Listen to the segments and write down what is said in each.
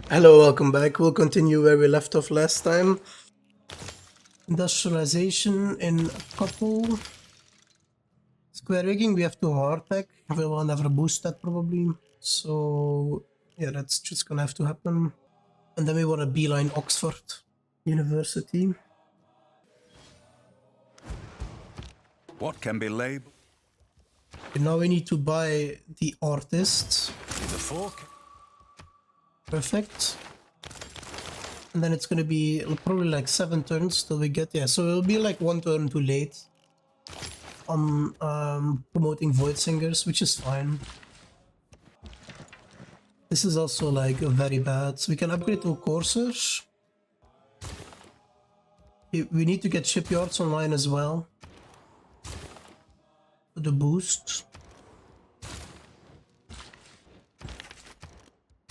Hello, welcome back. We'll continue where we left off last time. Industrialization in a couple. Square rigging, we have to hard tech. We will never boost that probably. So yeah, that's just gonna have to happen. And then we want to beeline Oxford University. What can be labeled? And now we need to buy the artist. The fork? Perfect. And then it's gonna be probably like 7 turns till we get, yeah, so it'll be like 1 turn too late on promoting Void Singers, which is fine. This is also like very bad. So we can upgrade to coursers. We need to get shipyards online as well. For the boost.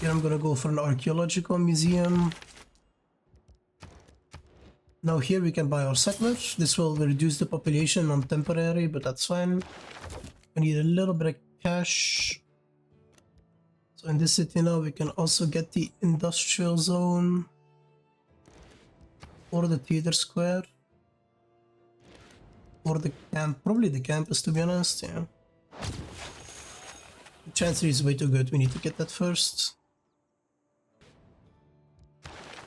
Here I'm gonna go for an archaeological museum. Now here we can buy our settlers. This will reduce the population on temporary, but that's fine. We need a little bit of cash. So in this city now we can also get the industrial zone. Or the theater square. Or the camp, probably the campus to be honest, yeah. The chancery is way too good, we need to get that first.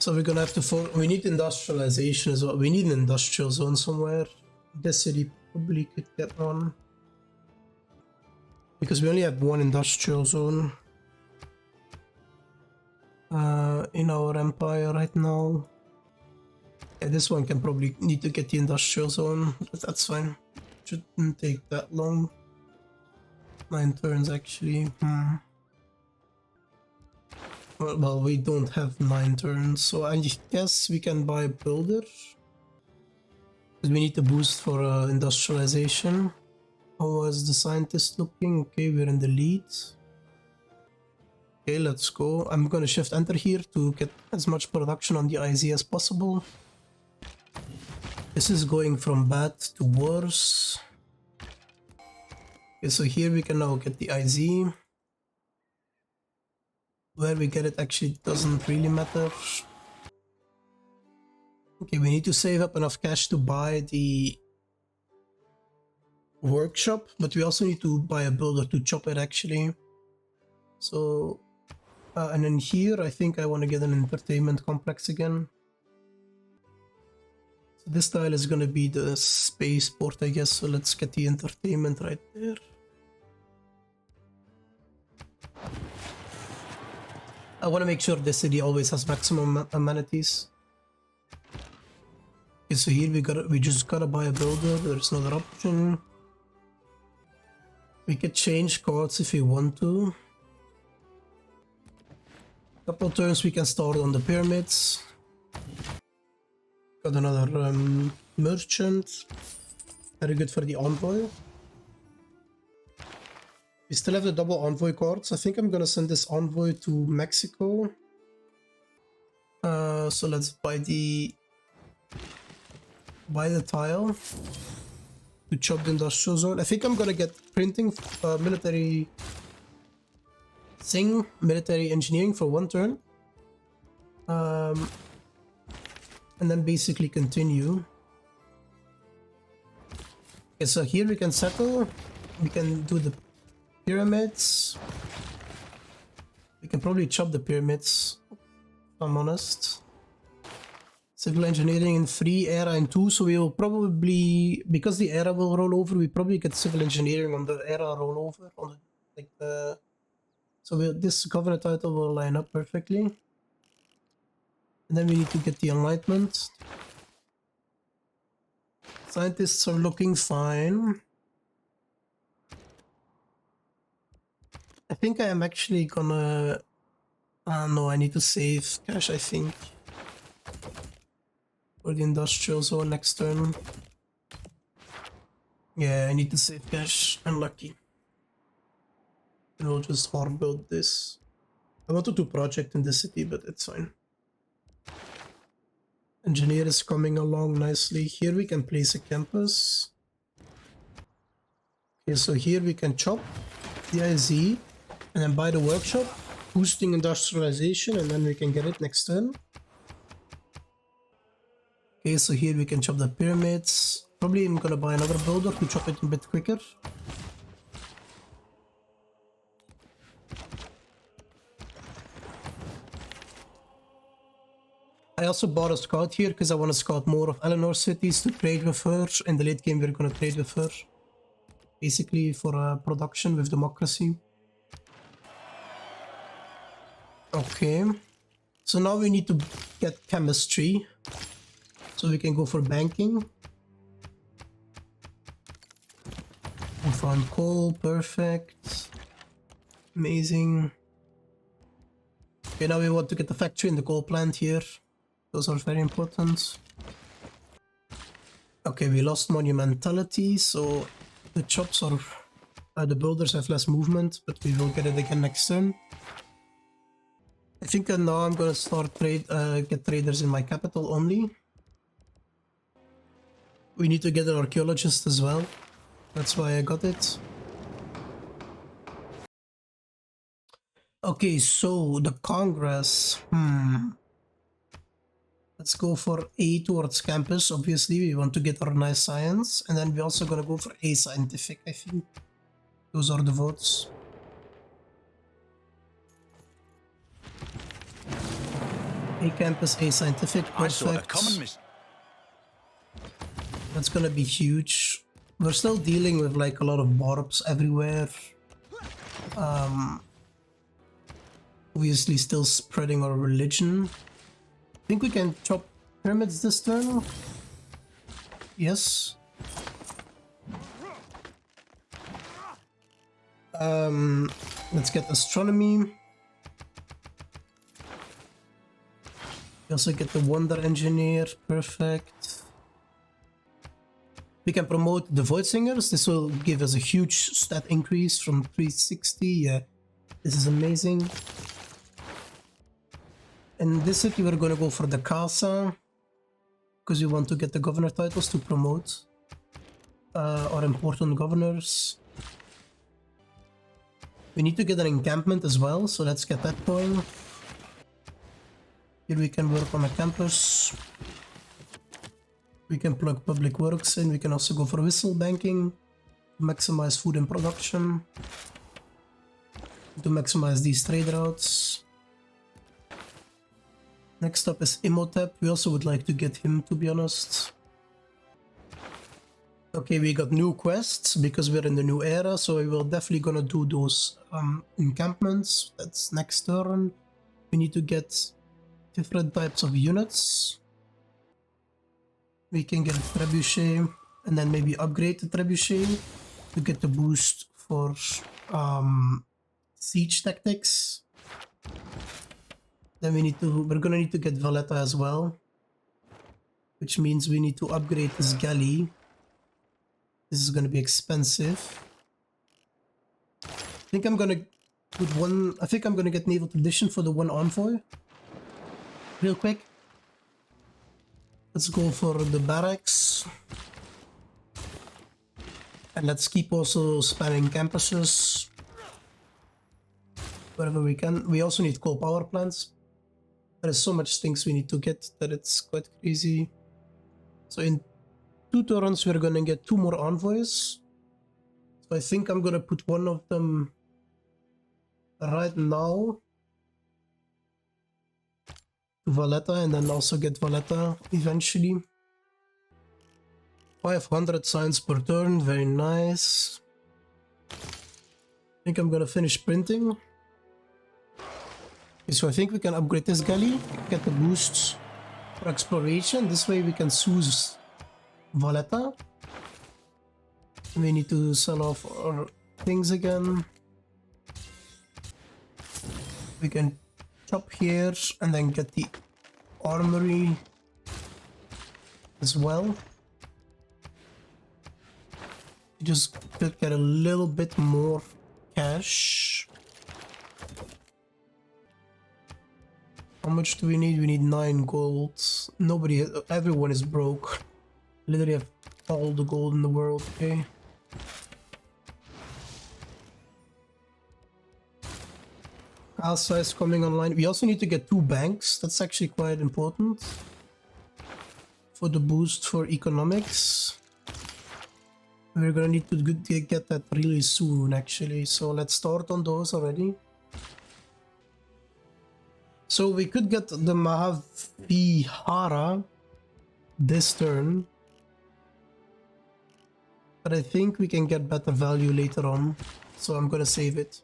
So we're gonna have to we need industrialization as well. We need an industrial zone somewhere. This city probably could get one. Because we only have one industrial zone in our empire right now. Yeah, this one can probably need to get the industrial zone, but that's fine. Shouldn't take that long. 9 turns actually. Well, we don't have 9 turns, so I guess we can buy a builder. Because we need to boost for industrialization. How is the scientist looking? Okay, we're in the lead. Okay, let's go. I'm gonna shift enter here to get as much production on the IZ as possible. This is going from bad to worse. Okay, so here we can now get the IZ. Where we get it actually doesn't really matter. Okay, we need to save up enough cash to buy the workshop, but we also need to buy a builder to chop it actually. So, and then here I think I want to get an entertainment complex again. So this tile is going to be the spaceport, I guess, so let's get the entertainment right there. I want to make sure this city always has maximum amenities. Okay, so here we just gotta buy a builder. There's another option. We could change cards if we want to. Couple turns we can start on the pyramids. Got another merchant. Very good for the envoy. We still have the double envoy cards. I think I'm gonna send this envoy to Mexico. So let's buy the tile to chop the industrial zone. I think I'm gonna get printing, military engineering for 1 turn. And then basically continue. Okay, so here we can settle. We can do the pyramids. We can probably chop the pyramids, if I'm honest. Civil engineering in 3, era in 2, so we will probably, because the era will roll over, we probably get civil engineering on the era rollover. On the, so this governor title will line up perfectly. And then we need to get the enlightenment. Scientists are looking fine. I think I am actually gonna... no, I need to save cash, I think. For the industrial zone next turn. Yeah, I need to save cash. Unlucky. And we'll just hard build this. I wanted to project in the city, but it's fine. Engineer is coming along nicely. Here we can place a campus. Okay, so here we can chop the IZ and then buy the workshop. boosting industrialization, and then we can get it next turn. Okay, so here we can chop the pyramids. Probably I'm gonna buy another builder to chop it a bit quicker. I also bought a scout here because I want to scout more of Eleanor's cities to trade with her. In the late game, we're gonna trade with her. Basically for production with democracy. Okay. So now we need to get chemistry. So we can go for banking. We found coal, perfect. Amazing. Okay, now we want to get the factory and the coal plant here. Those are very important. Okay, we lost monumentality, so the chops are... the builders have less movement, but we will get it again next turn. I think now I'm gonna start get traders in my capital only. We need to get an archaeologist as well. That's why I got it. Okay, so the Congress. Let's go for A towards campus. Obviously, we want to get our nice science. And then we're also gonna go for A scientific, I think. Those are the votes. A campus, A scientific, perfect. That's gonna be huge. We're still dealing with like a lot of barbs everywhere. Obviously still spreading our religion. I think we can chop pyramids this turn. Yes. Let's get astronomy. We also get the wonder engineer, perfect. We can promote the void singers. This will give us a huge stat increase from 360. Yeah, this is amazing. In this city, we're gonna go for the Casa because we want to get the governor titles to promote our important governors. We need to get an encampment as well, so let's get that going. Here we can work on a campus. We can plug public works in. We can also go for whistle banking to maximize food and production, to maximize these trade routes. Next up is Imhotep. We also would like to get him, to be honest. Okay, we got new quests because we're in the new era, so we will definitely gonna do those encampments. That's next turn. We need to get different types of units. We can get a trebuchet and then maybe upgrade the trebuchet to get the boost for siege tactics. Then we're gonna need to get Valletta as well, which means we need to upgrade this galley. This is gonna be expensive. I think I'm gonna get naval tradition for the one envoy. Real quick. Let's go for the barracks. And let's keep also spamming campuses wherever we can. We also need coal power plants. There is so much things we need to get that it's quite crazy. So in 2 turns we're gonna get 2 more envoys. So I think I'm gonna put one of them right now to Valletta and then also get Valletta eventually. 500 science per turn, very nice. I think I'm gonna finish printing. Okay, so I think we can upgrade this galley, get the boosts for exploration. This way we can choose Valletta. We need to sell off our things again. We can chop here and then get the armory as well. Just get a little bit more cash. How much do we need? We need 9 gold. Everyone is broke. Literally have all the gold in the world, okay? Casa is coming online. We also need to get 2 banks. That's actually quite important for the boost for economics. We're gonna need to get that really soon, actually. So let's start on those already. So we could get the Mahavihara this turn, but I think we can get better value later on, so I'm gonna save it.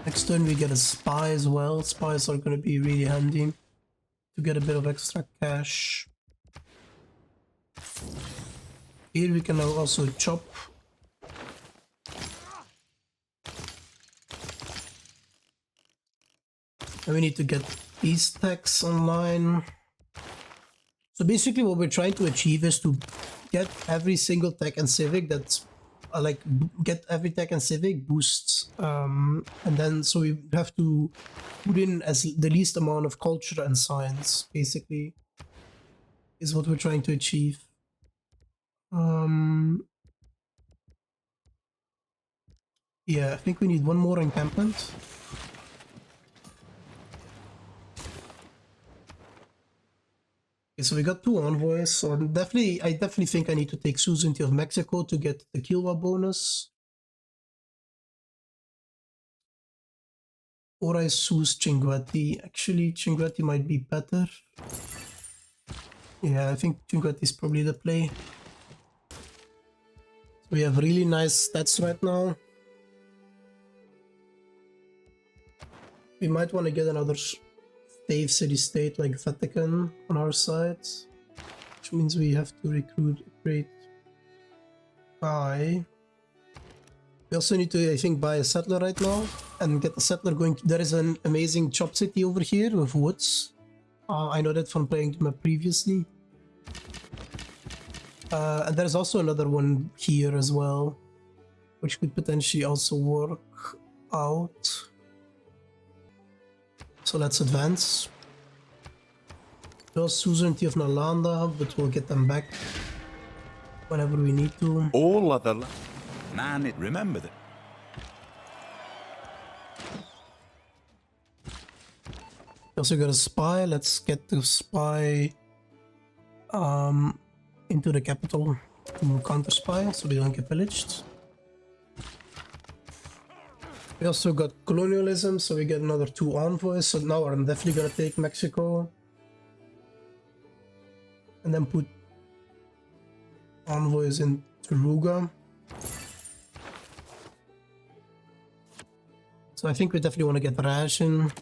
Next turn we get a spy as well. Spies are gonna be really handy to get a bit of extra cash. Here we can now also chop. And we need to get these techs online. So basically what we're trying to achieve is to get every single tech and civic that's get every tech and civic boosts. And then so we have to put in as the least amount of culture and science, basically, is what we're trying to achieve. Yeah, I think we need one more encampment. Okay, so we got 2 envoys, so I definitely think I need to take suzerainty of Mexico to get the Kilwa bonus. Or I choose Cinguetti. Actually, Cinguetti might be better. Yeah, I think Cinguetti is probably the play. We have really nice stats right now. We might want to get another stave city-state like Vatican on our side, which means we have to recruit a great guy. We also need to, I think, buy a settler right now and get the settler going. There is an amazing chop city over here with woods. I know that from playing the map previously. And there's also another one here as well, which could potentially also work out. So let's advance. Lost suzerainty of Nalanda, but we'll get them back whenever we need to. All other man, remember that. We also got a spy. Let's get the spy into the capital to counter spy so we don't get pillaged. We also got colonialism, so we get another 2 envoys. So now I'm definitely gonna take Mexico and then put envoys in Taruga. So I think we definitely want to get ration.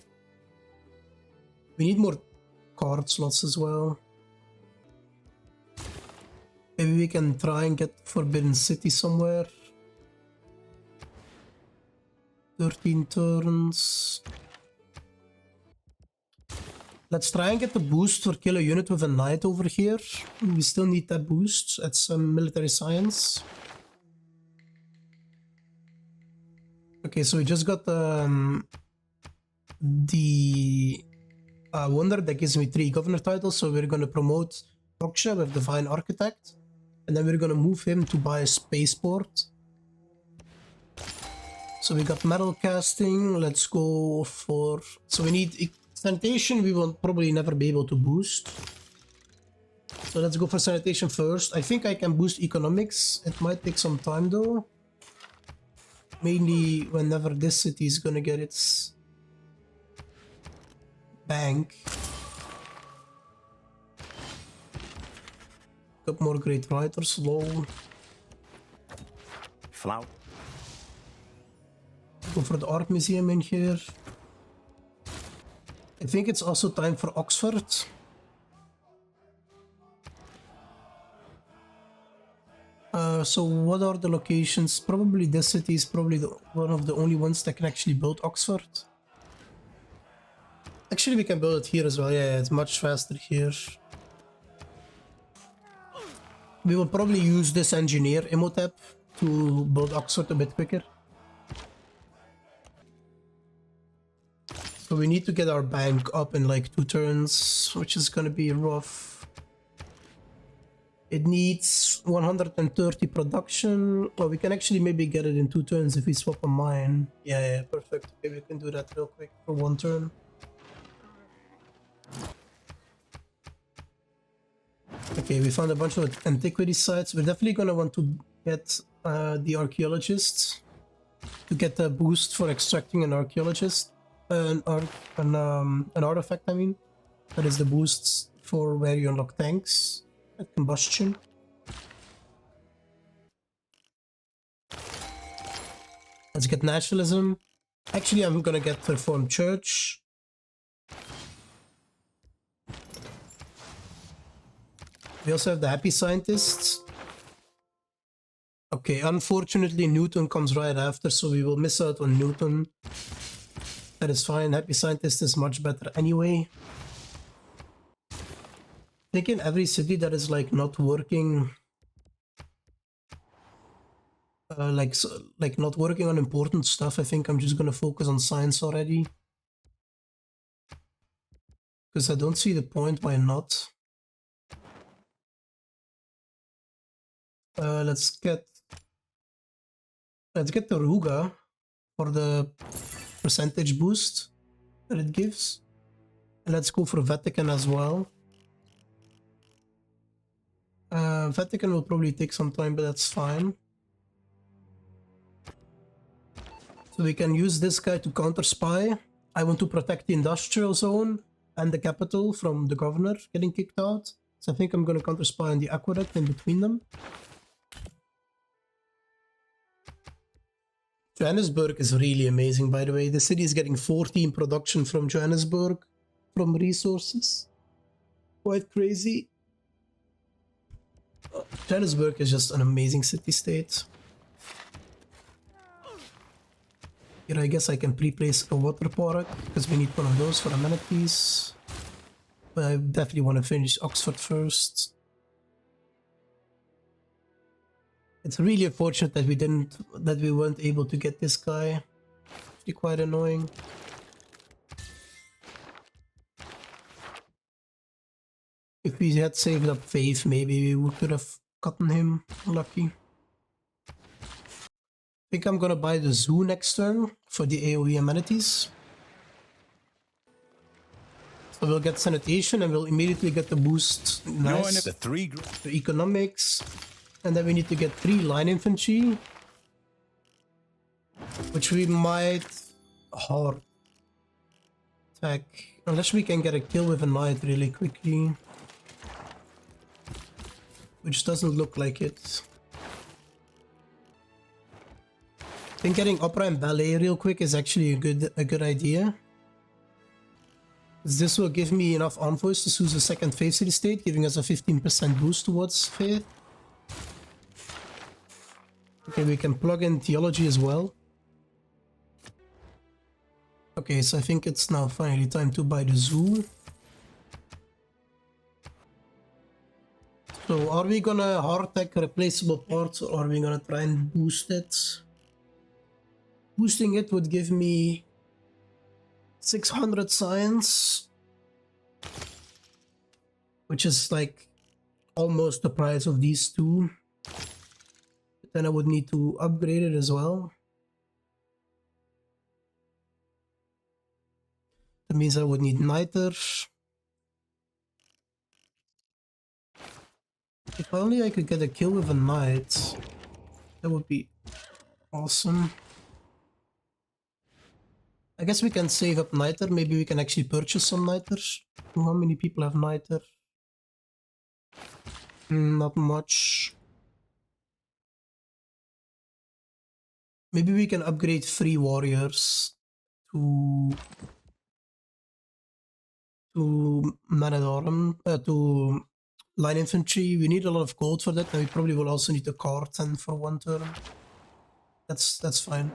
We need more card slots as well. Maybe we can try and get Forbidden City somewhere. 13 turns. Let's try and get the boost for kill a unit with a knight over here. We still need that boost. It's military science. Okay, so we just got the Wonder that gives me 3 governor titles. So we're going to promote Moksha with Divine Architect. And then we're going to move him to buy a Spaceport. So we got metal casting. Let's go for... So we need sanitation. We will probably never be able to boost. So let's go for sanitation first. I think I can boost economics. It might take some time though. Mainly whenever this city is gonna get its bank. Got more great writers, low. Flout. Go for the art museum in here. I think it's also time for Oxford. So what are the locations? Probably this city is probably one of the only ones that can actually build Oxford. Actually, we can build it here as well. Yeah, it's much faster here. We will probably use this engineer Imhotep to build Oxford a bit quicker. So we need to get our bank up in like 2 turns, which is gonna be rough. It needs 130 production. Well, we can actually maybe get it in 2 turns if we swap a mine. Yeah, perfect. Okay, we can do that real quick for 1 turn. Okay, we found a bunch of antiquity sites. We're definitely gonna want to get the archaeologists to get a boost for extracting an archaeologist, an artifact. I mean, that is the boosts for where you unlock tanks at combustion. Let's get nationalism. Actually, I'm gonna get the Reformed Church. We also have the Happy Scientists. Okay, unfortunately Newton comes right after, so we will miss out on Newton. That is fine. Happy Scientist is much better anyway. I think in every city that is like not working, like not working on important stuff, I think I'm just gonna focus on science already. Because I don't see the point why not. Let's get the Ruga for the percentage boost that it gives. And let's go for Vatican as well. Vatican will probably take some time, but that's fine. So we can use this guy to counter spy. I want to protect the industrial zone and the capital from the governor getting kicked out. So I think I'm going to counter spy on the aqueduct in between them. Johannesburg is really amazing, by the way. The city is getting 14 production from Johannesburg from resources. Quite crazy. Johannesburg is just an amazing city-state. Here I guess I can pre-place a water park because we need one of those for amenities. But I definitely want to finish Oxford first. It's really unfortunate that we weren't able to get this guy. Actually quite annoying. If we had saved up Faith, maybe we could have gotten him. Lucky. I think I'm gonna buy the zoo next turn for the AoE amenities. So we'll get sanitation and we'll immediately get the boost. Nice. The economics. And then we need to get 3 line infantry. Which we might hard attack. Unless we can get a kill with a knight really quickly. Which doesn't look like it. I think getting opera and ballet real quick is actually a good idea. This will give me enough envoys to choose a second Faith City State, giving us a 15% boost towards Faith. Okay, we can plug in theology as well. Okay, so I think it's now finally time to buy the zoo. So are we gonna hard tech replaceable parts or are we gonna try and boost it? Boosting it would give me 600 science, which is like almost the price of these two. But then I would need to upgrade it as well. That means I would need niter. If only I could get a kill with a knight, that would be awesome. I guess we can save up niter. Maybe we can actually purchase some niter. How many people have niter? Not much. Maybe we can upgrade 3 warriors to man-at-arm, to line infantry. We need a lot of gold for that, and we probably will also need a card 10 for 1 turn. That's fine.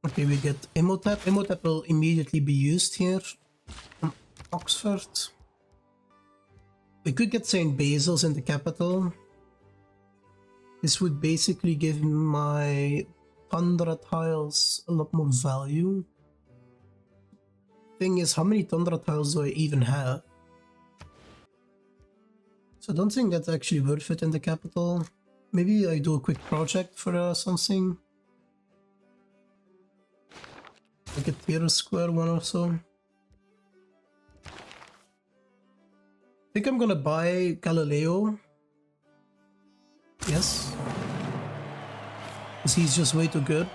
Okay, we get Imhotep. Imhotep will immediately be used here on Oxford. We could get St. Basil's in the capital. This would basically give my Tundra tiles a lot more value. Thing is, how many Tundra tiles do I even have? So I don't think that's actually worth it in the capital. Maybe I do a quick project for something. Like a tier square one or so. I think I'm gonna buy Galileo. Yes. Because he's just way too good.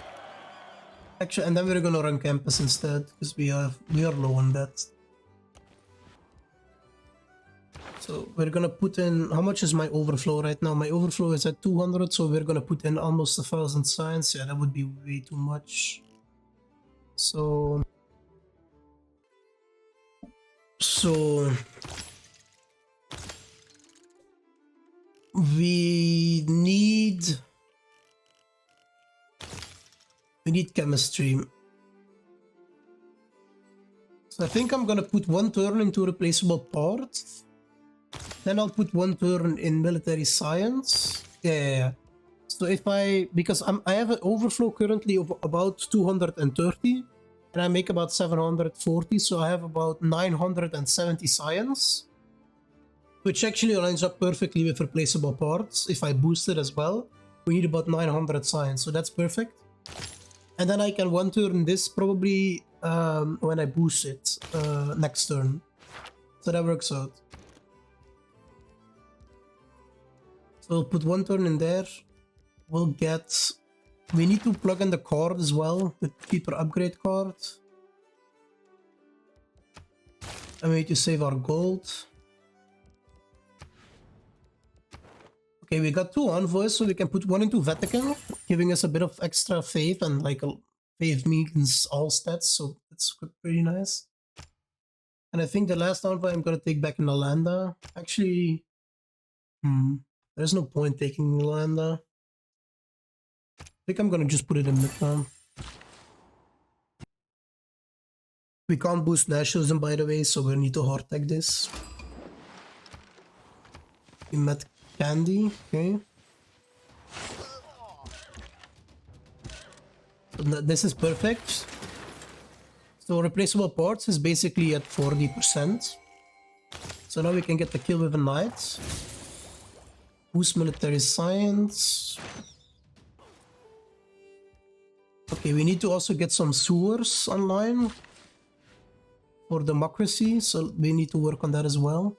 Actually, and then we're gonna run campus instead, because we are low on that. So we're gonna put in, how much is my overflow right now? My overflow is at 200, so we're gonna put in almost 1,000 science. Yeah, that would be way too much. So we need chemistry. So I think I'm gonna put one turn into replaceable parts. Then I'll put one turn in military science. Yeah. So if because I have an overflow currently of about 230, and I make about 740, so I have about 970 science, which actually lines up perfectly with replaceable parts. If I boost it as well, we need about 900 science, so that's perfect. And then I can one turn this probably when I boost it next turn. So that works out. So we'll put one turn in there. We'll get... We need to plug in the card as well, the cheaper upgrade card. And we need to save our gold. Okay, we got 2 envoys, so we can put one into Vatican, giving us a bit of extra faith, and like faith means all stats, so it's pretty nice. And I think the last envoy I'm gonna take back in Nalanda. Actually, there's no point taking Nalanda. I think I'm gonna just put it in Midtown. We can't boost nationalism, by the way, so we need to hard tag this. We met Candy, okay. So this is perfect. So replaceable parts is basically at 40%. So now we can get the kill with a knight. Boost military science. Okay, we need to also get some sewers online for democracy, so we need to work on that as well.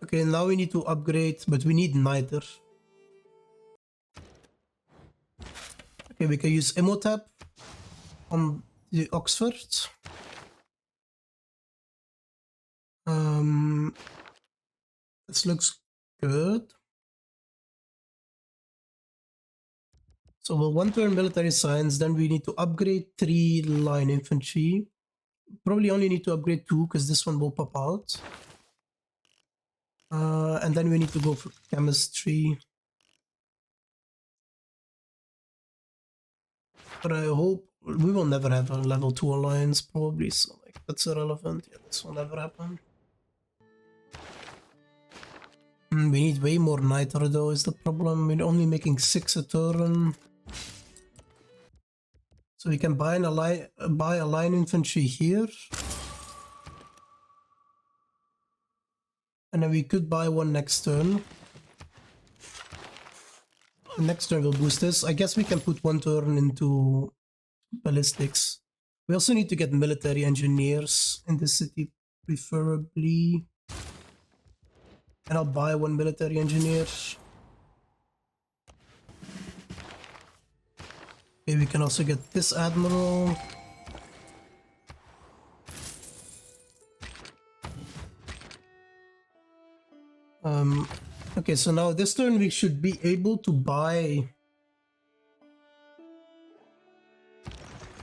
Okay, now we need to upgrade, but we need neither. Okay, we can use Emotap on the Oxford. This looks good. So we'll one turn military science, then we need to upgrade 3 line infantry. Probably only need to upgrade 2 because this one will pop out. And then we need to go for chemistry. But I hope we will never have a level 2 alliance, probably, so like that's irrelevant. Yeah, this will never happen. We need way more niter though, is the problem. We're only making 6 a turn. So we can buy a line infantry here. And then we could buy one next turn. The next turn will boost this. I guess we can put one turn into ballistics. We also need to get military engineers in the city, preferably. And I'll buy one military engineer. Okay, we can also get this admiral. Okay, so now this turn we should be able to buy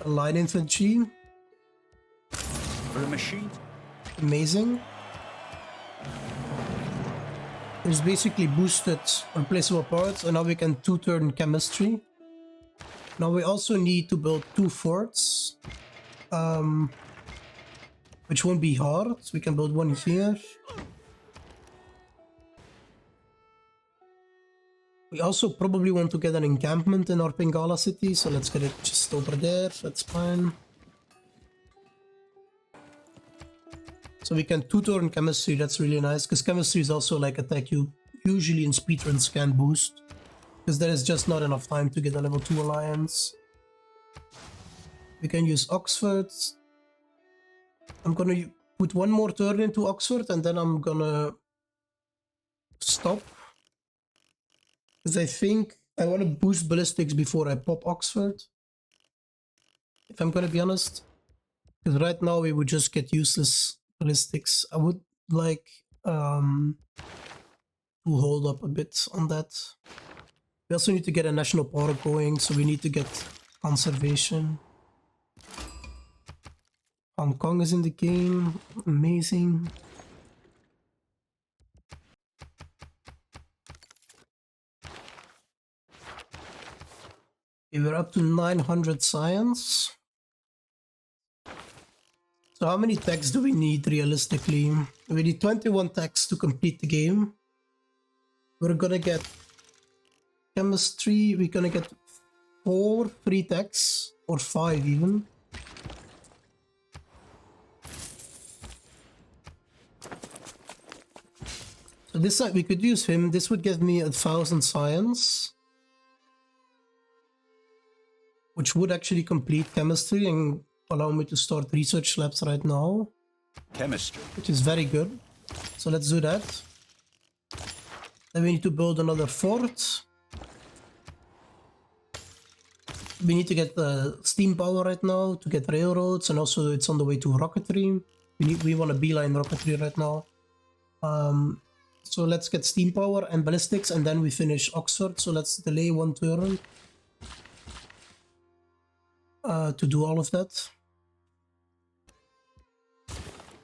a line infantry. For a machine? Amazing. It's basically boosted replaceable parts, and now we can 2-turn chemistry. Now we also need to build 2 forts, which won't be hard. We can build one here. We also probably want to get an encampment in our Pingala city, so let's get it just over there. That's fine. So we can two-turn chemistry, that's really nice, because chemistry is also like a tech you usually in speedruns can boost, because there is just not enough time to get a level 2 alliance. We can use Oxford. I'm gonna put one more turn into Oxford and then I'm gonna stop. Because I think I want to boost ballistics before I pop Oxford. If I'm gonna be honest. Because right now we would just get useless ballistics. I would like to hold up a bit on that. We also need to get a national park going, so we need to get conservation. Hong Kong is in the game. Amazing. Okay, we're up to 900 science. So how many techs do we need realistically? We need 21 techs to complete the game. We're gonna get chemistry. We're gonna get 4 free techs, or 5 even. So this side we could use him. This would give me 1,000 science, which would actually complete chemistry and allow me to start research labs right now. Chemistry. Which is very good. So let's do that. Then we need to build another fort. We need to get steam power right now to get railroads, and also it's on the way to rocketry. We want a beeline rocketry right now. So let's get steam power and ballistics, and then we finish Oxford. So let's delay one turn to do all of that.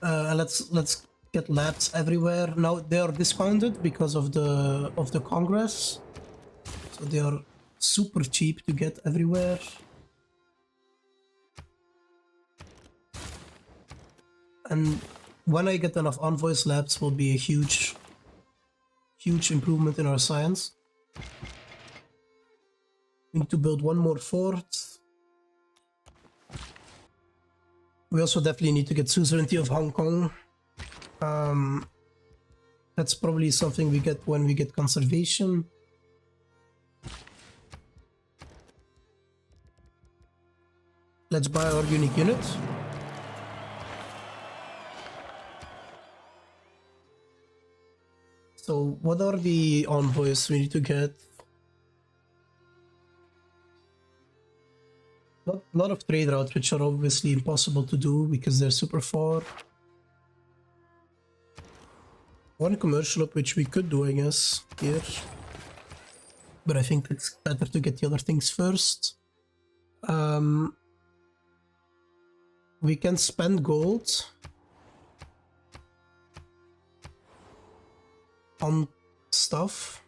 Let's get labs everywhere. Now they are discounted because of the Congress, so they are super cheap to get everywhere. And when I get enough envoys, labs will be a huge improvement in our science. We need to build one more fort. We also definitely need to get suzerainty of Hong Kong. That's probably something we get when we get conservation. Let's buy our unique unit. So what are the envoys we need to get? A lot of trade routes, which are obviously impossible to do because they're super far. One commercial up which we could do, I guess, here. But I think it's better to get the other things first. We can spend gold on stuff.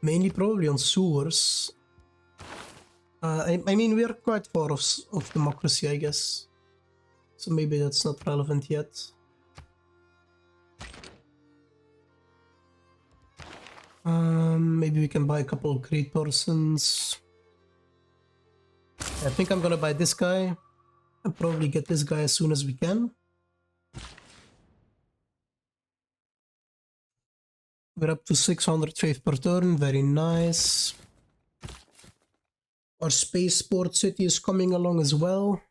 Mainly probably on sewers. I mean, we are quite far of democracy, I guess. So maybe that's not relevant yet. Maybe we can buy a couple of great persons. I think I'm gonna buy this guy. I'll probably get this guy as soon as we can. We're up to 600 faith per turn, very nice. Our Spaceport city is coming along as well.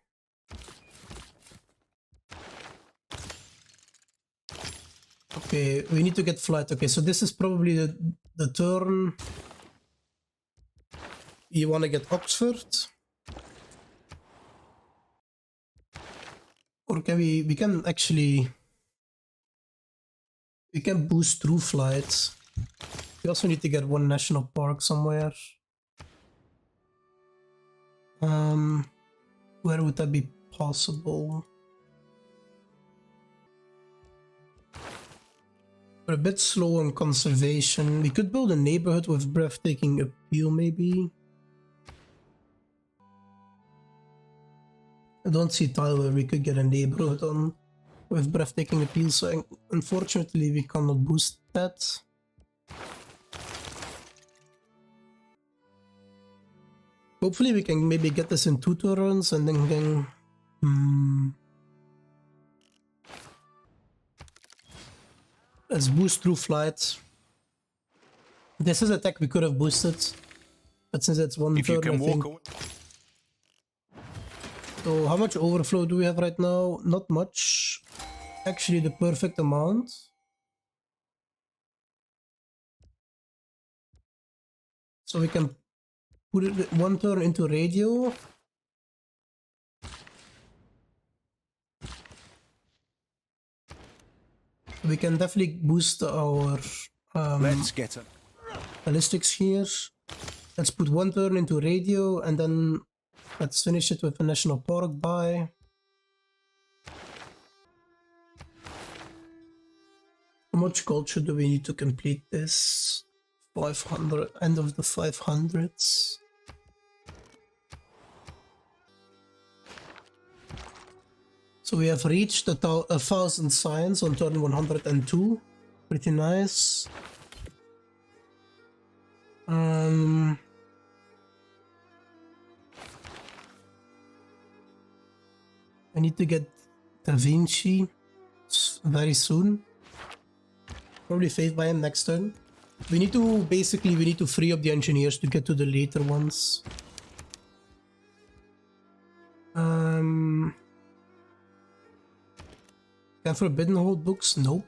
Okay, we need to get flight. Okay, so this is probably the turn. You want to get Oxford? Or can we can actually... We can boost through flights. We also need to get one national park somewhere. Where would that be possible? We're a bit slow on conservation. We could build a neighborhood with breathtaking appeal, maybe. I don't see a tile where we could get a neighborhood on with breathtaking appeal, so unfortunately we cannot boost that. Hopefully we can maybe get this in 2 turns and then can... Let's boost through flight. This is a tech we could have boosted, but since it's one If you turn, I can think. walk away. So how much overflow do we have right now? Not much. Actually, the perfect amount. So we can put it one turn into radio. We can definitely boost our Let's get him. ballistics here. Let's put one turn into radio and then let's finish it with a national park buy. How much culture do we need to complete this? 500, end of the 500s. So we have reached 1,000 science on turn 102. Pretty nice. I need to get Da Vinci very soon. Probably saved by him next turn. We need to free up the engineers to get to the later ones. Can Forbidden hold books? Nope.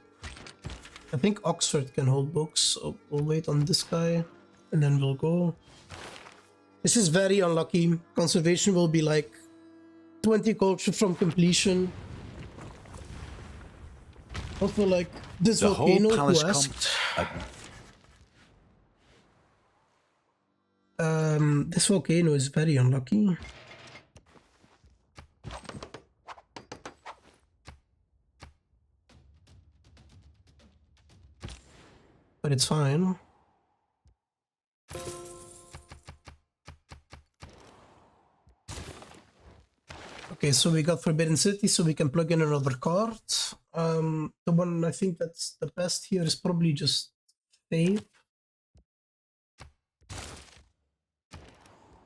I think Oxford can hold books, so we'll wait on this guy and then we'll go. This is very unlucky. Conservation will be like 20 culture from completion. Also like this The volcano whole palace quest. com- This volcano is very unlucky. But it's fine. Okay, so we got Forbidden City, so we can plug in another card. The one I think that's the best here is probably just Faith.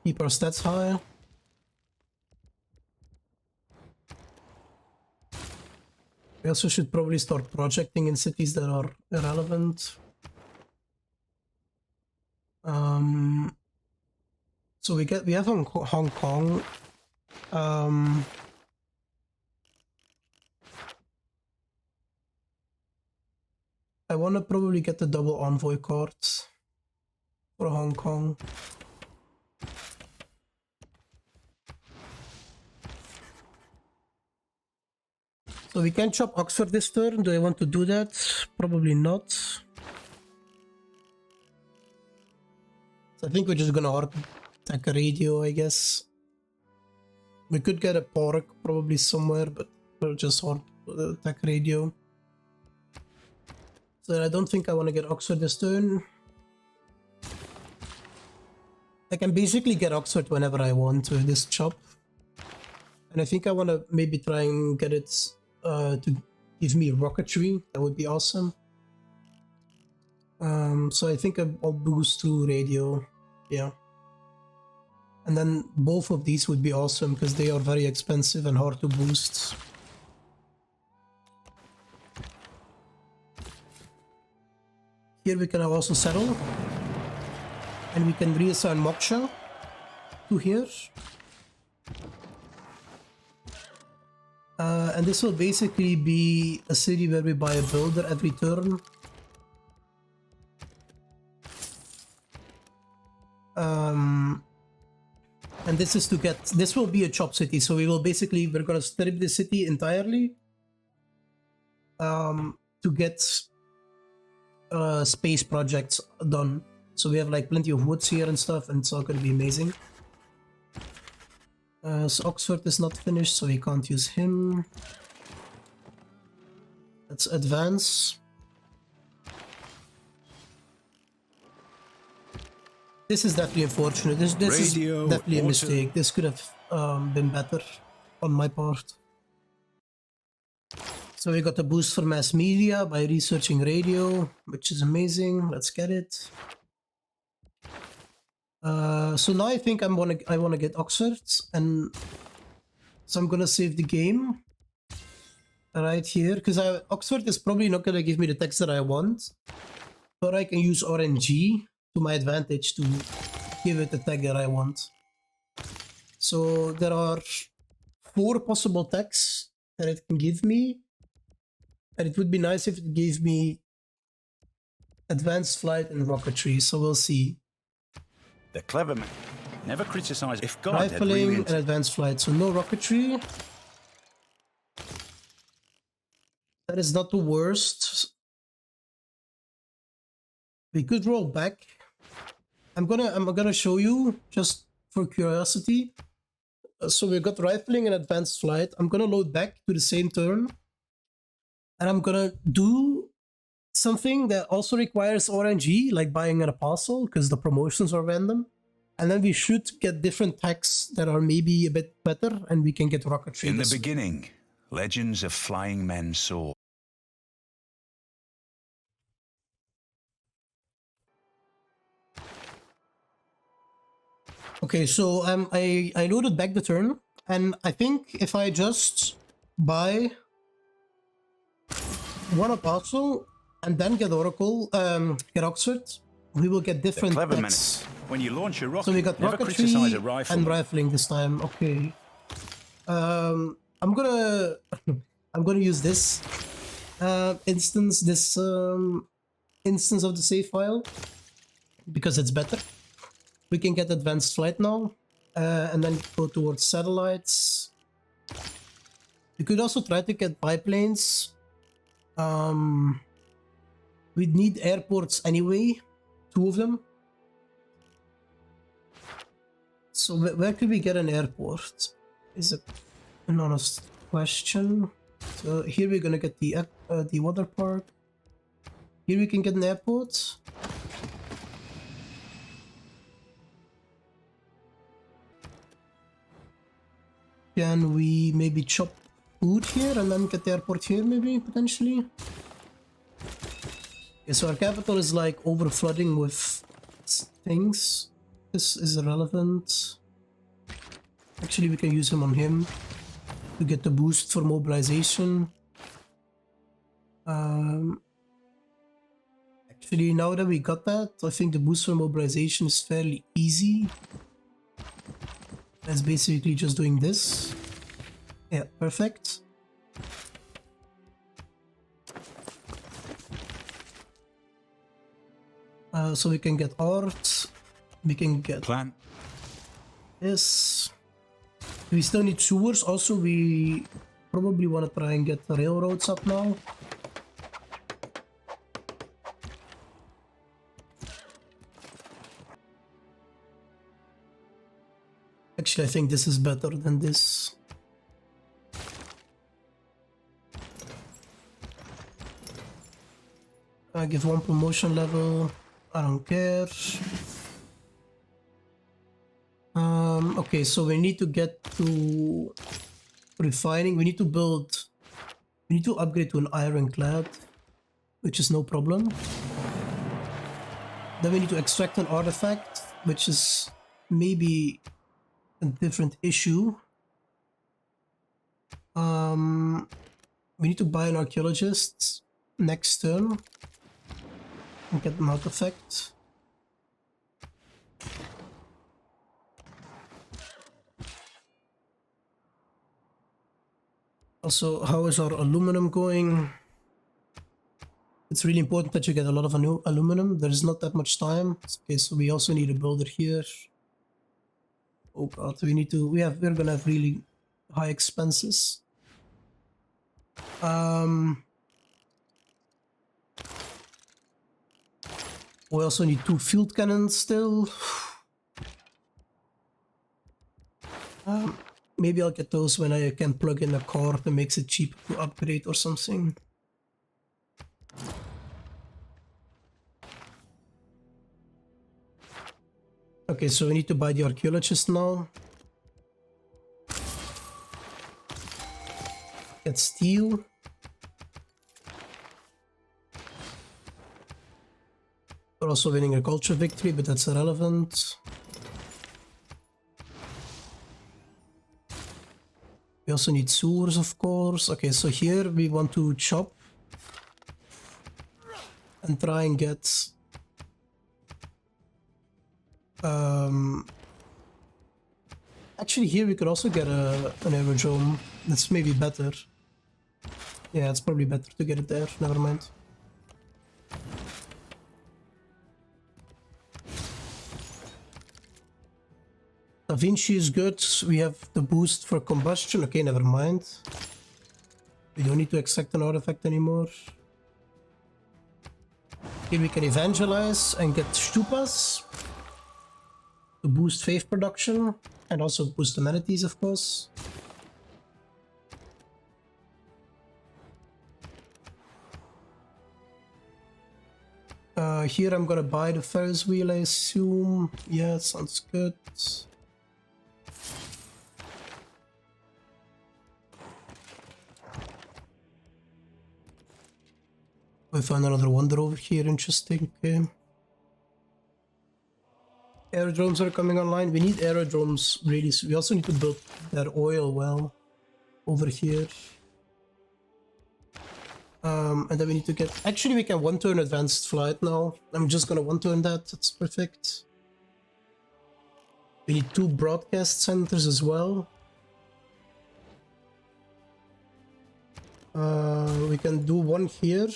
Keep our stats high. We also should probably start projecting in cities that are irrelevant. So we have Hong Kong. I want to probably get the double envoy cards for Hong Kong. So we can chop Oxford this turn. Do I want to do that? Probably not. So I think we're just gonna hard attack a radio, I guess. We could get a park probably somewhere, but we'll just hard attack radio. So I don't think I want to get Oxford this turn. I can basically get Oxford whenever I want with this chop. And I think I want to maybe try and get it to give me rocketry. That would be awesome. So I think I'll boost to radio. Yeah. And then both of these would be awesome because they are very expensive and hard to boost. Here we can also settle. And we can reassign Moksha to here. And this will basically be a city where we buy a builder every turn. And this is to get, this will be a chop city, so we're gonna strip the city entirely to get space projects done. So we have like plenty of woods here and stuff, and it's all gonna be amazing. So Oxford is not finished, so we can't use him. Let's advance. This is definitely unfortunate. This is definitely a mistake. This could have been better on my part. So we got a boost for mass media by researching radio, which is amazing. Let's get it. So now I think I wanna get Oxford, and so I'm gonna save the game. right here, because Oxford is probably not going to give me the text that I want, but I can use RNG to my advantage to give it the tag that I want. So there are 4 possible tags that it can give me, and it would be nice if it gave me advanced flight and rocketry, so we'll see. The clever man. Never criticize. If God had Rifling really and advanced flight, so no rocketry. That is not the worst. We could roll back. I'm gonna show you just for curiosity. So we got rifling and advanced flight. I'm gonna load back to the same turn, and I'm gonna do something that also requires RNG, like buying an apostle, because the promotions are random. And then we should get different tags that are maybe a bit better, and we can get rocketry. In the beginning, legends of flying men saw. Okay, so I loaded back the turn, and I think if I just buy 1 apostle and then get oracle, get Oxford, we will get different tags. When you launch a rocket, So we got rocketry and rifling this time. Okay. I'm gonna I'm gonna use this instance of the save file because it's better. We can get advanced flight now, and then go towards satellites. We could also try to get biplanes. We'd need airports anyway, 2 of them. So where could we get an airport? Is an honest question. So here we're gonna get the water park. Here we can get an airport. Can we maybe chop food here and then get the airport here maybe, potentially? Okay, so our capital is like over flooding with things. This is irrelevant. Actually, we can use him on him to get the boost for mobilization. Actually, now that we got that, I think the boost for mobilization is fairly easy. That's basically just doing this. Yeah, perfect. So we can get art. We can get Plan. this. We still need sewers. Also, we probably want to try and get the railroads up now. Actually, I think this is better than this. I give 1 promotion level. I don't care. Okay, so we need to get to refining. We need to upgrade to an ironclad, which is no problem. Then we need to extract an artifact, which is maybe a different issue. We need to buy an archaeologist next turn and get an artifact. Also, how is our aluminum going? It's really important that you get a lot of aluminum. There's not that much time. Okay, so we also need a builder here. Oh god, we're gonna have really high expenses. We also need 2 field cannons still. Maybe I'll get those when I can plug in a car that makes it cheap to upgrade or something. Okay, so we need to buy the archaeologist now. Get steel. We're also winning a culture victory, but that's irrelevant. We also need sewers, of course. Okay, so here we want to chop and try and get actually here we could also get an aerodrome. That's maybe better. Yeah, it's probably better to get it there. Never mind. Da Vinci is good. We have the boost for combustion. Okay, never mind. We don't need to extract an artifact anymore. Here we can evangelize and get stupas to boost faith production and also boost amenities, of course. Here I'm gonna buy the Ferris wheel, I assume. Yeah, sounds good. We found another wonder over here, interesting. Okay. Aerodromes are coming online. We need aerodromes really. We also need to build that oil well over here. And then we need to get... Actually, we can one-turn advanced flight now. I'm just gonna one-turn that. That's perfect. We need 2 broadcast centers as well. We can do 1 here.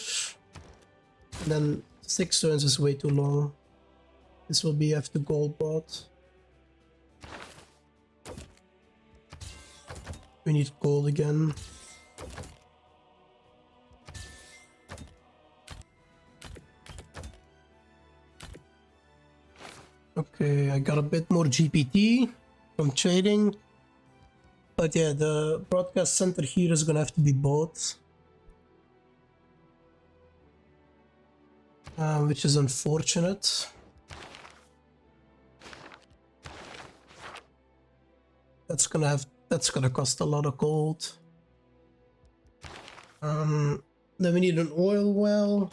And then 6 turns is way too long. This will be after gold bot. We need gold again. Okay, I got a bit more GPT from trading. But yeah, the broadcast center here is gonna have to be bought. Which is unfortunate. That's gonna cost a lot of gold. Then we need an oil well.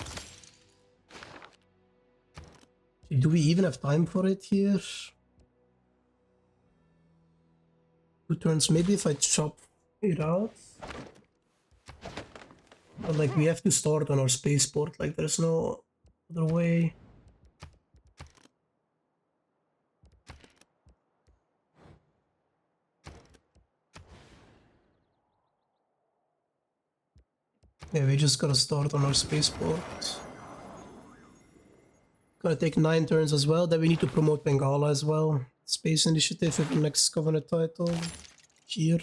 Do we even have time for it here? 2 turns, maybe if I chop it out. But like we have to start on our spaceport, like there's no other way. Yeah, we just gotta start on our spaceport. Gonna take 9 turns as well. Then we need to promote Bengala as well. Space Initiative for the next Covenant title. Here.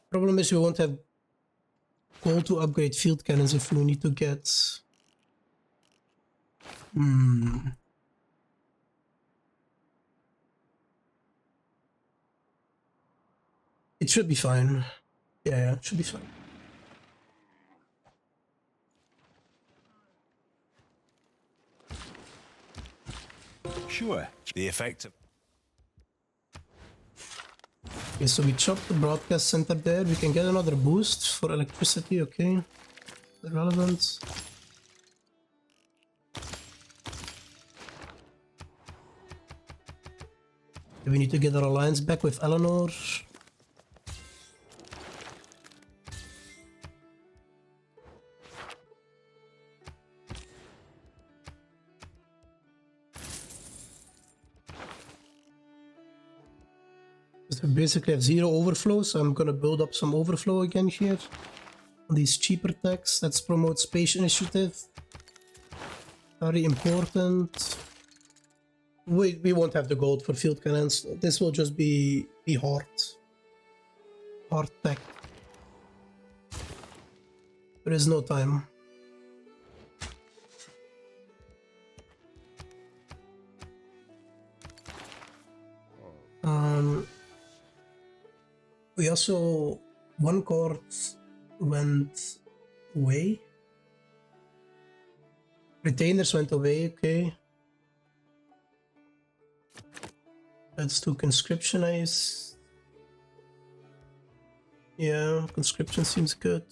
Problem is we won't have gold to upgrade field cannons if we need to get... It should be fine. Yeah, it should be fine. Sure, the effect of... Okay, so we chopped the broadcast center there. We can get another boost for electricity, okay. Irrelevant. We need to get our alliance back with Eleanor. We basically have 0 overflow, so I'm gonna build up some overflow again here. On these cheaper techs, let's promote Space Initiative. Very important. We won't have the gold for field cannons. This will just be hard. Hard tech. There is no time. We also... 1 court went away. Retainers went away, okay. Let's do conscriptionize. Yeah, conscription seems good.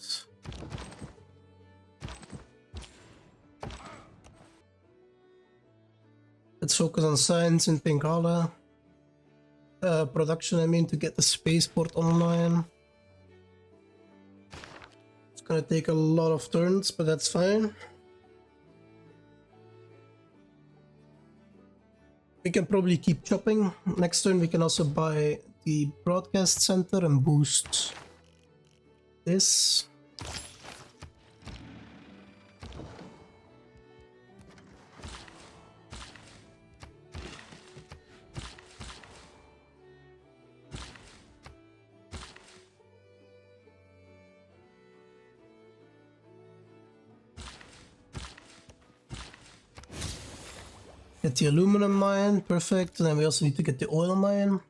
Let's focus on science in Bengala. production, I mean, to get the spaceport online. It's gonna take a lot of turns, but that's fine. We can probably keep chopping. Next turn we can also buy the broadcast center and boost this. Get the aluminum mine, perfect. And then we also need to get the oil mine.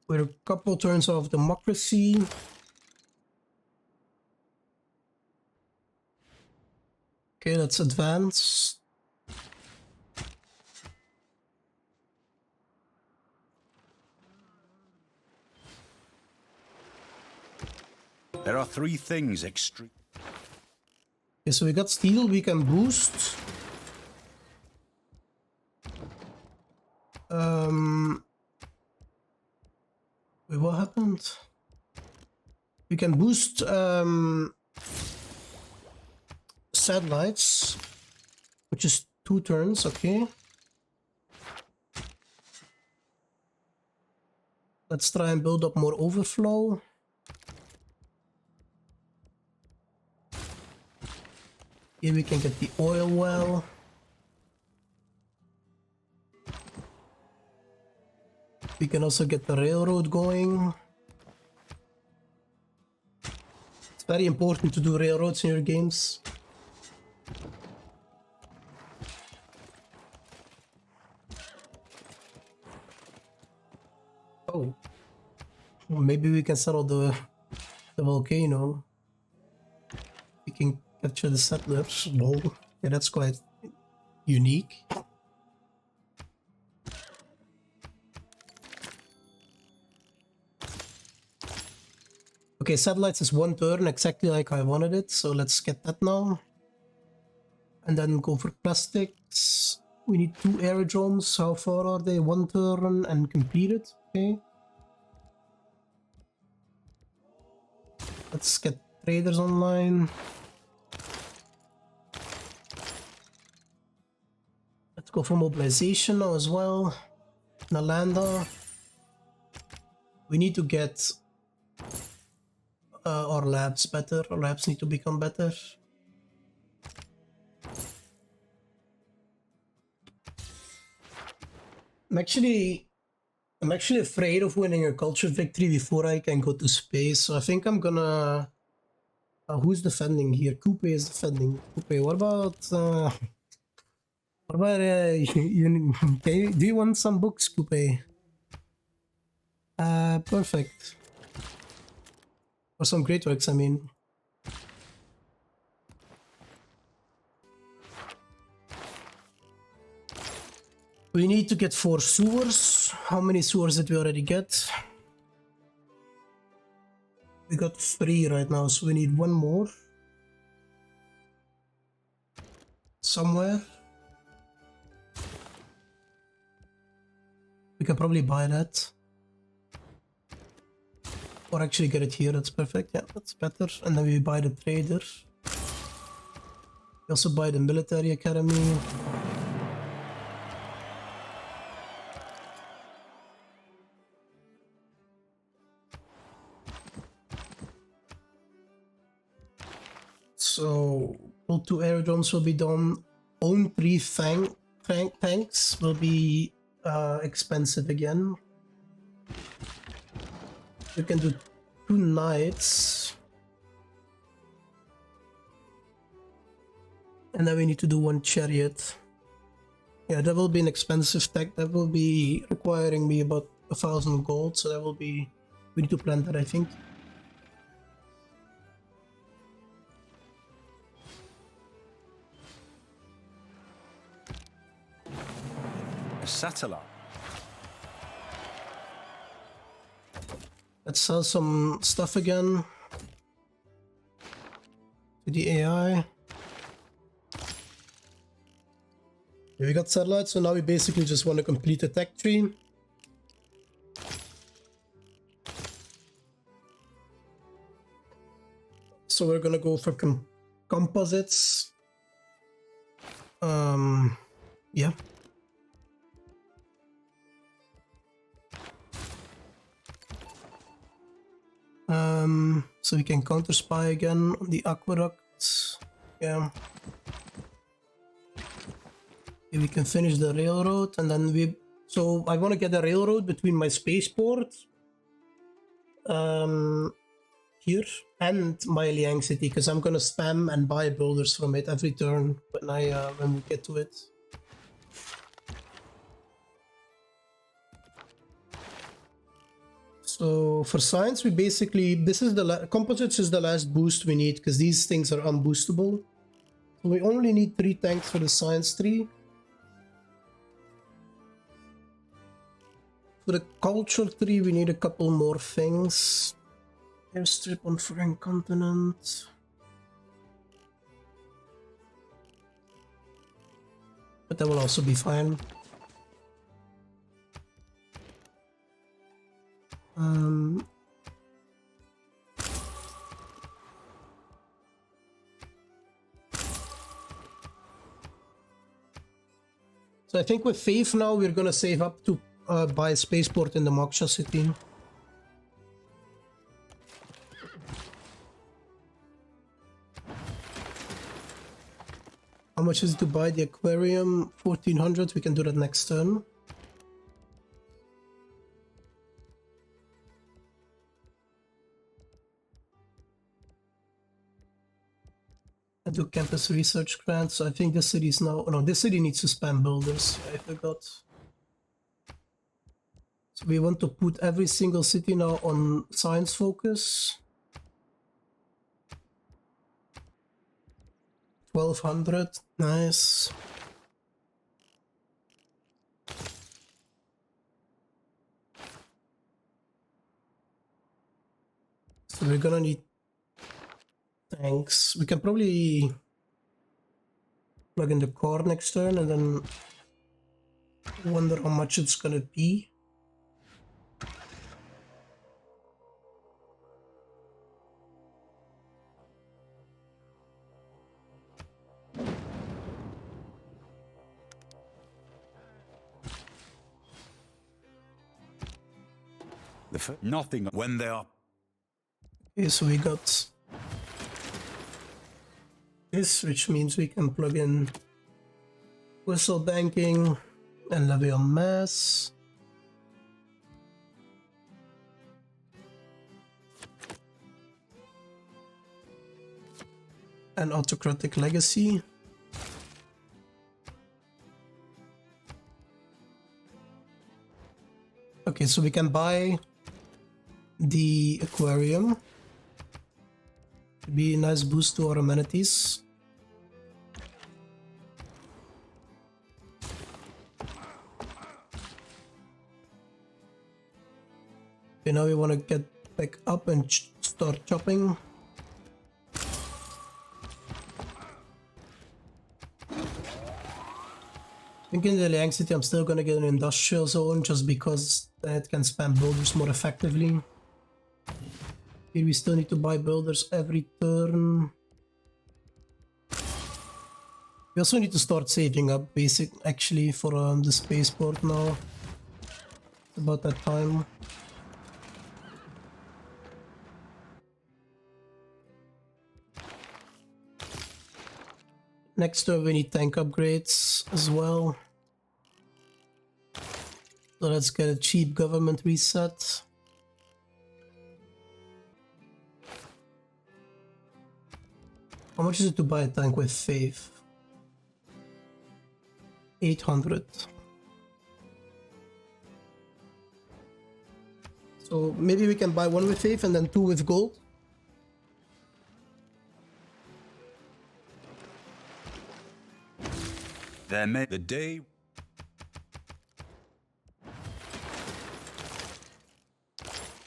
We're a couple turns off democracy. Okay, let's advance. There are three things extreme. Okay, so we got steel, we can boost. Wait, what happened? We can boost satellites, which is 2 turns, okay. Let's try and build up more overflow. Here we can get the oil well. We can also get the railroad going. It's very important to do railroads in your games. Oh. Well, maybe we can settle the volcano. We can capture the settlers. Well, yeah, that's quite unique. Okay, satellites is 1 turn, exactly like I wanted it, so let's get that now. And then go for plastics. We need 2 aerodromes. How far are they? 1 turn and completed. Okay. Let's get traders online. Let's go for mobilization now as well. Nalanda. We need to get our labs better. Our labs need to become better. I'm actually afraid of winning a culture victory before I can go to space. So I think I'm gonna. Who's defending here? Coupe is defending. Coupe, what about? What about? Do you want some books, Coupe? Perfect. Or some great works, I mean. We need to get 4 sewers. How many sewers did we already get? We got 3 right now, so we need 1 more. Somewhere. We can probably buy that. Or actually get it here, that's perfect. Yeah, that's better. And then we buy the trader. We also buy the military academy. So, all 2 aerodromes will be done. Own 3 tanks will be expensive again. We can do 2 knights. And then we need to do 1 chariot. Yeah, that will be an expensive tech. That will be requiring me about 1,000 gold. So that will be... We need to plan that, I think. A satellite. Let's sell some stuff again to the AI. We got satellites, so now we basically just want to complete the tech tree. So we're gonna go for composites. Yeah. So we can counter spy again on the aqueduct. Yeah. We can finish the railroad, and then so I want to get a railroad between my spaceport here and my Liang city, because I'm gonna spam and buy builders from it every turn when we get to it. So for science, we basically, this is the composites is the last boost we need, because these things are unboostable. So we only need 3 tanks for the science tree. For the culture tree, we need a couple more things. Airstrip on foreign continent. But that will also be fine. So I think with Faith now, we're gonna save up to buy a spaceport in the Moksha city. How much is it to buy the aquarium? 1400. We can do that next turn. I do campus research grants. So I think this city is now. No, this city needs to spam builders. I forgot. So we want to put every single city now on science focus. 1200. Nice. So we're gonna need tanks. We can probably plug in the core next turn and then wonder how much it's gonna be. Nothing when they are. Okay, so we got this, which means we can plug in whistle banking and levy on mass. And autocratic legacy. Okay, so we can buy the aquarium. Be a nice boost to our amenities. Okay, now we want to get back up and start chopping. I think in the Liang City I'm still gonna get an industrial zone just because it can spam builders more effectively. Here we still need to buy builders every turn. We also need to start saving up actually for the spaceport now. It's about that time. Next turn we need tank upgrades as well. So let's get a cheap government reset. How much is it to buy a tank with Faith? 800. So maybe we can buy one with Faith and then 2 with gold. There may the day.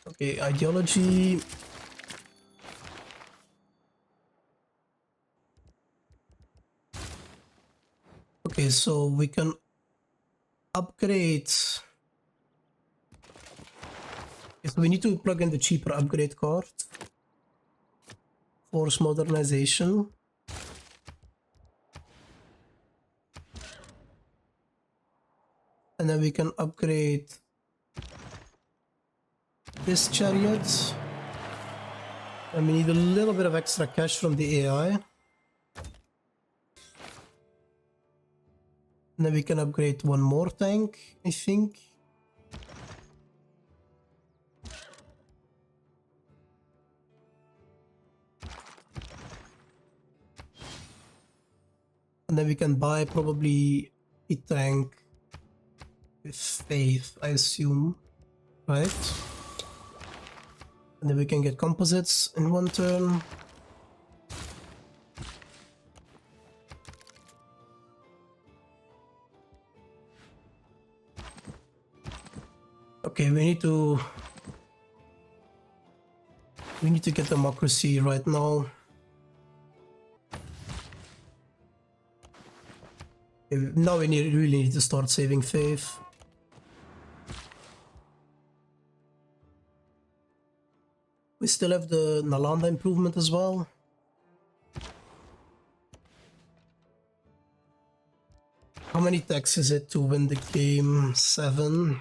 Okay, ideology. Okay, so we can upgrade. Okay, so we need to plug in the cheaper upgrade card. Force modernization. And then we can upgrade this chariot. And we need a little bit of extra cash from the AI. And then we can upgrade one more tank, I think. And then we can buy probably a tank with faith, I assume, right? And then we can get composites in one turn. Okay, we need to get democracy right now. Okay, now we really need to start saving faith. We still have the Nalanda improvement as well. How many techs is it to win the game? 7.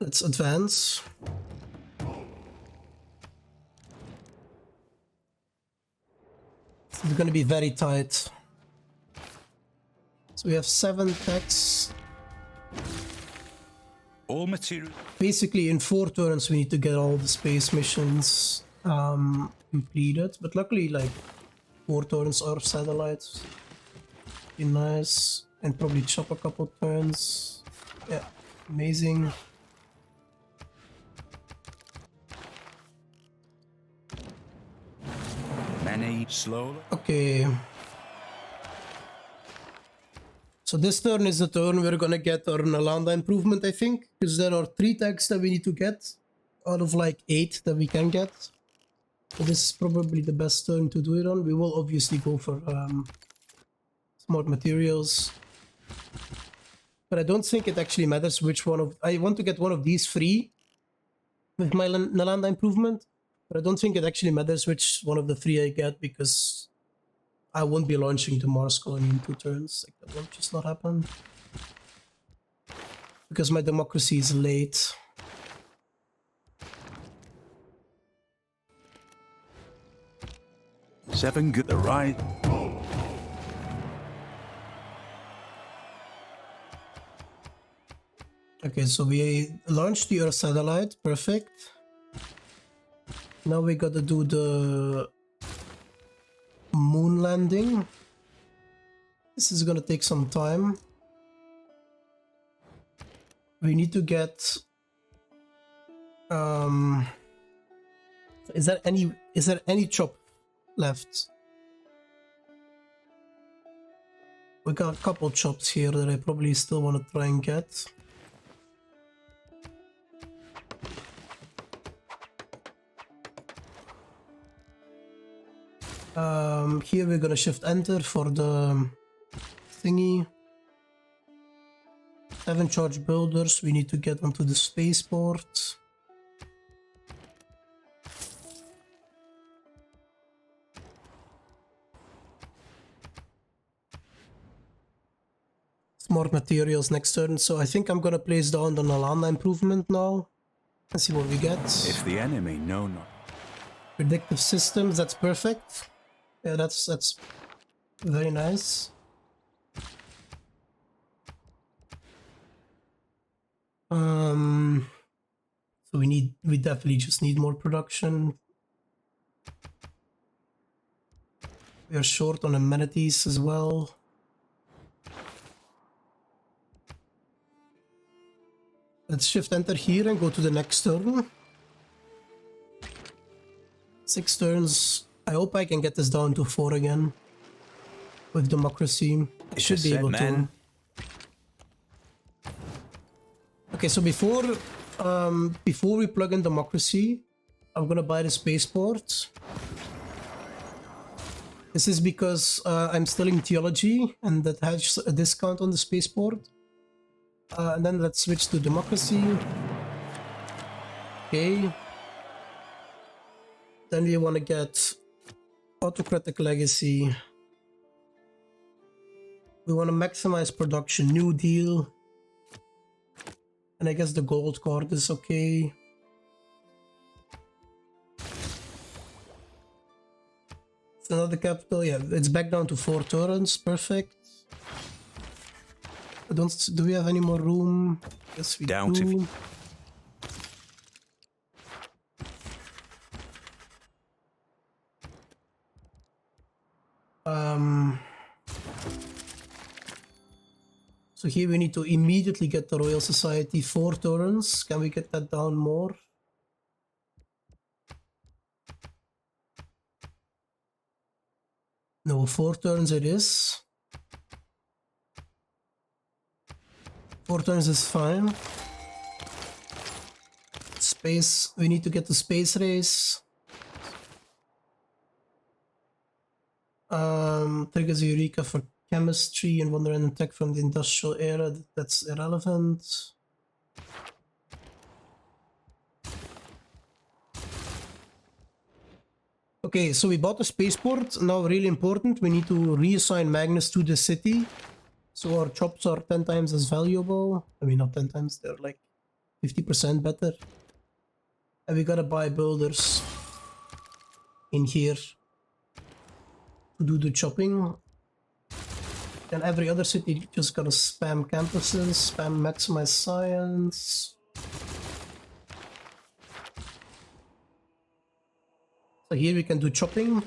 Let's advance. It's gonna be very tight. So we have 7 techs. All material. Basically, in 4 turns, we need to get all the space missions completed. But luckily, like 4 turns are satellites. Be nice, and probably chop a couple turns. Yeah, amazing. Many slowly. Okay. So this turn is the turn we're gonna get our Nalanda improvement, I think, because there are 3 tags that we need to get out of like 8 that we can get. So this is probably the best turn to do it on. We will obviously go for smart materials, but I don't think it actually matters which one of. I want to get one of these free with my Nalanda improvement, but I don't think it actually matters which one of the 3 I get, because I won't be launching the Mars colony in 2 turns. Like, that won't just not happen. Because my democracy is late. Seven good. The right. Okay, so we launched the Earth satellite. Perfect. Now we gotta do the moon landing. This is gonna take some time. We need to get is there any chop left? We got a couple chops here that I probably still want to try and get. Here we're gonna shift enter for the thingy. 7 charge builders, we need to get onto the spaceport. Smart materials next turn, so I think I'm gonna place down the Nalanda improvement now and see what we get. If the enemy know not. Predictive systems, that's perfect. Yeah, that's very nice. So we definitely just need more production. We are short on amenities as well. Let's shift enter here and go to the next turn. 6 turns. I hope I can get this down to 4 again. With democracy. I should be able to. Okay, so before we plug in democracy, I'm gonna buy the spaceport. This is because I'm still in theology, and that has a discount on the spaceport. And then let's switch to democracy. Okay. Then we want to get autocratic legacy. We want to maximize production, New Deal. And I guess the gold card is okay. It's another capital, yeah, it's back down to 4 turns, perfect. Do we have any more room? Yes, we do. So here we need to immediately get the Royal Society 4 turns. Can we get that down more? No, 4 turns it is. 4 turns is fine. Space, we need to get the space race. Triggers Eureka for chemistry and wonder and tech from the industrial era. That's irrelevant. Okay, so we bought the spaceport. Now, really important, we need to reassign Magnus to the city. So our chops are 10 times as valuable. I mean, not 10 times, they're like 50% better. And we gotta buy builders in here to do the chopping. And every other city just gotta spam campuses, spam maximize science. So here we can do chopping.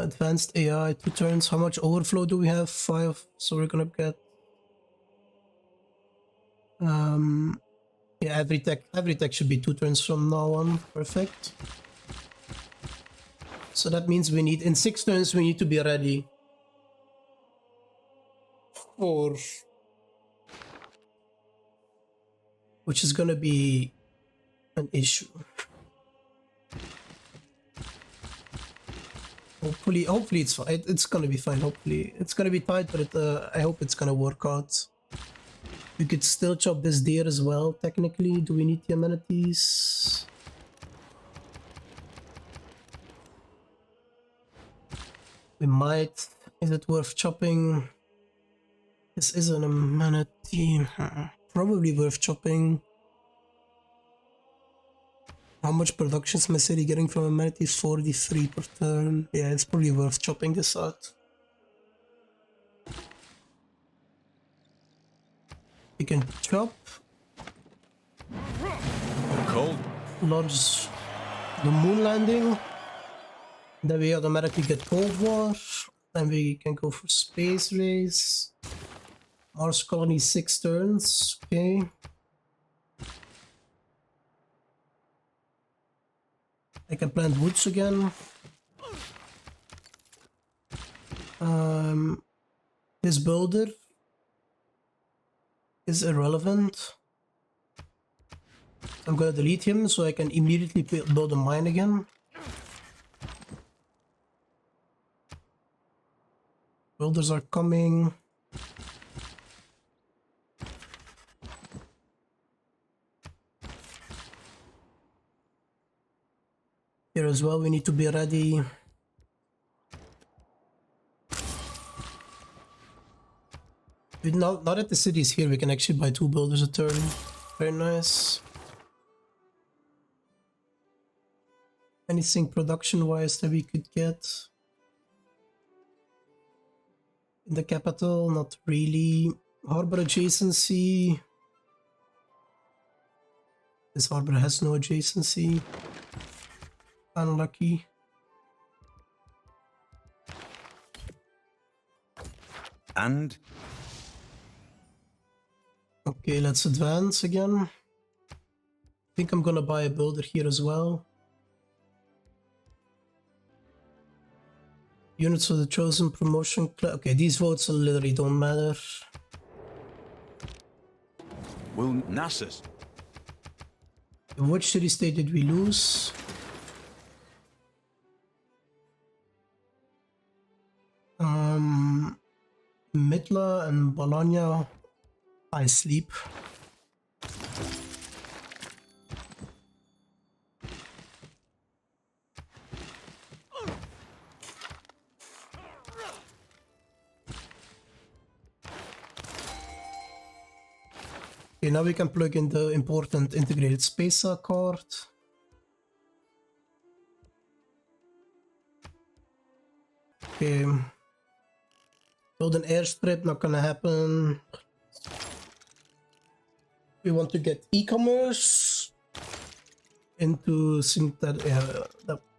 Advanced AI, 2 turns. How much overflow do we have? 5. So we're gonna get yeah, every tech should be 2 turns from now on. Perfect. So that means we need, in 6 turns, we need to be ready for, which is gonna be an issue. Hopefully it's fine. It's gonna be fine. Hopefully it's gonna be tight, but I hope it's gonna work out. We could still chop this deer as well. Technically, do we need the amenities? We might. Is it worth chopping? This is an amenity. Probably worth chopping. How much production is my city getting from amenities? 43 per turn. Yeah, it's probably worth chopping this out. We can chop. Cold. Launch the moon landing. Then we automatically get Cold War. Then we can go for space race. Mars colony 6 turns. Okay. I can plant woods again. This builder is irrelevant. I'm gonna delete him so I can immediately build a mine again. Builders are coming. Here as well, we need to be ready. Now that the city is here, we can actually buy 2 builders a turn. Very nice. Anything production-wise that we could get? In the capital, not really. Harbor adjacency. This harbor has no adjacency. Unlucky. And Okay, let's advance again. I think I'm gonna buy a builder here as well. Units of the chosen promotion. Okay, these votes literally don't matter. Will NASA's Which city state did we lose? Midla and Bologna. I sleep. Okay, now we can plug in the important integrated space card. Okay. Build an airstrip, not gonna happen. We want to get e-commerce into synthetic.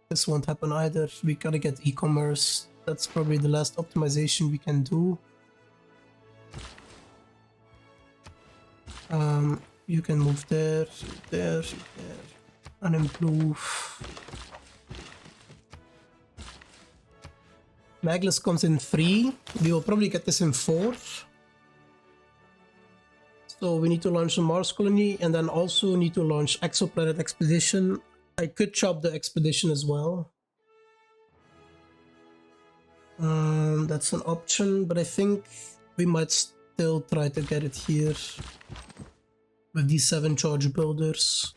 This won't happen either. We gotta get e-commerce. That's probably the last optimization we can do. You can move there, there, there, and improve. Magless comes in 3. We will probably get this in 4. So we need to launch a Mars colony and then also need to launch Exoplanet expedition. I could chop the expedition as well. That's an option, but I think we might still try to get it here with these 7 charge builders.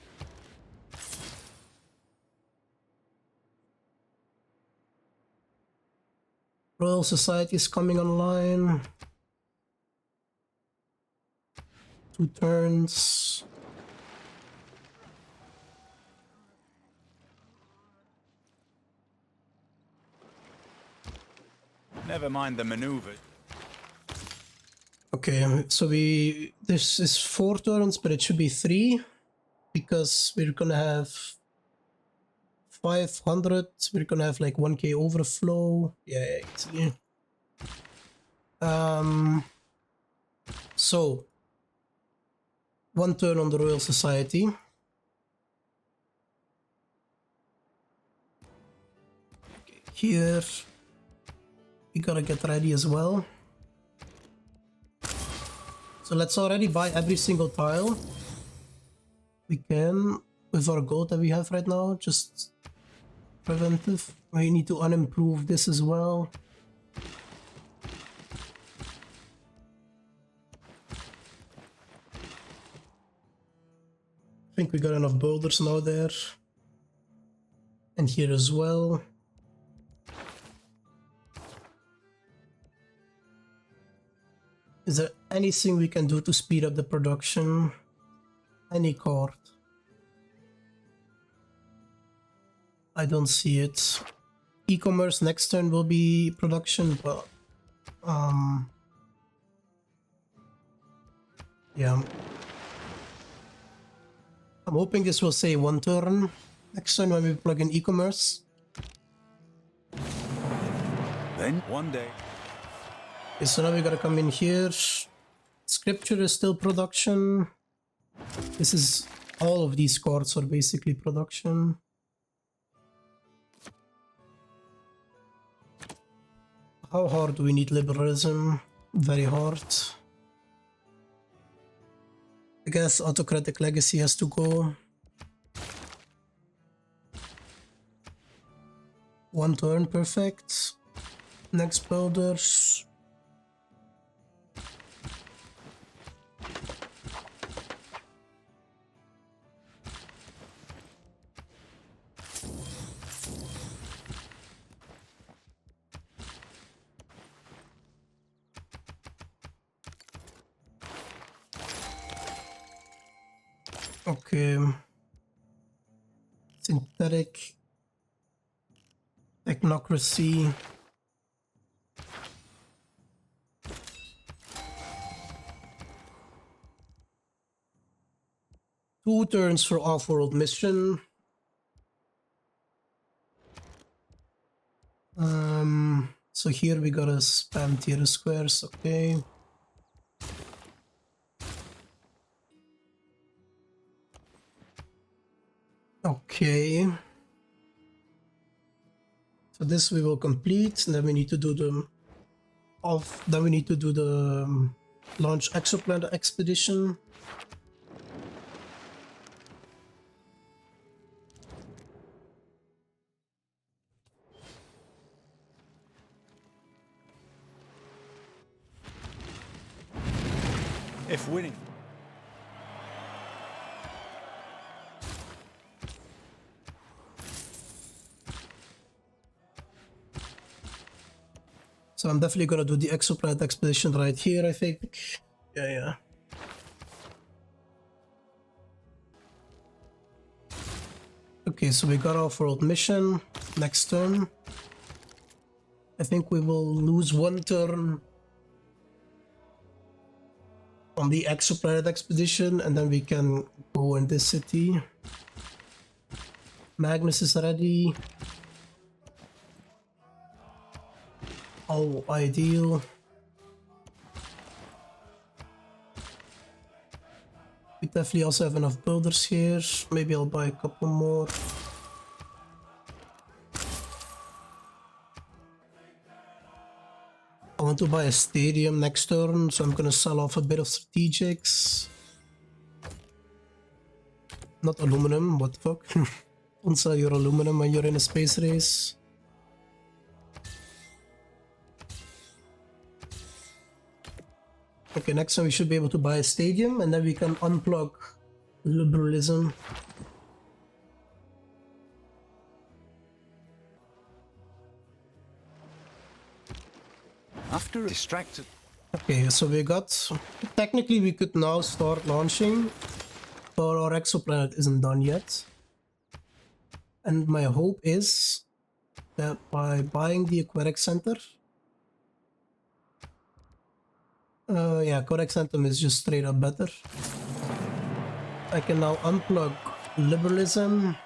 Royal Society is coming online. 2 turns. never mind the maneuver. Okay, so this is 4 turns, but it should be 3 because we're gonna have 500. We're gonna have like 1k overflow. Yeah, easily. So 1 turn on the Royal Society. Okay, here we gotta get ready as well. So let's already buy every single tile we can with our gold that we have right now, just preventive. We need to unimprove this as well. I think we got enough builders now there. And here as well. Is there anything we can do to speed up the production? Any card? I don't see it. E-commerce next turn will be production, but yeah. I'm hoping this will say 1 turn next turn when we plug in e-commerce. Then one day. Okay, so now we gotta come in here. Scripture is still production. This is all of these cards are basically production. How hard do we need liberalism? Very hard. I guess autocratic legacy has to go. 1 turn, perfect. Next builders. Okay. Synthetic. Technocracy. Two turns for off-world mission. So here we gotta spam tier squares, okay. Okay. So this we will complete, and then we need to do the launch Exoplanet expedition. If winning. So I'm definitely gonna do the Exoplanet expedition right here, I think. Yeah. Okay, so we got our world mission. Next turn. I think we will lose one turn on the Exoplanet expedition, and then we can go in this city. Magnus is ready. Oh, ideal. We definitely also have enough builders here. Maybe I'll buy a couple more. I want to buy a stadium next turn, so I'm gonna sell off a bit of strategics. Not aluminum, what the fuck? Don't sell your aluminum when you're in a space race. Okay, next time we should be able to buy a stadium, and then we can unplug liberalism. After distracted. Okay, so we got... Technically we could now start launching, but our exoplanet isn't done yet. And my hope is that by buying the aquatic center... yeah, aquatic center is just straight up better. I can now unplug liberalism.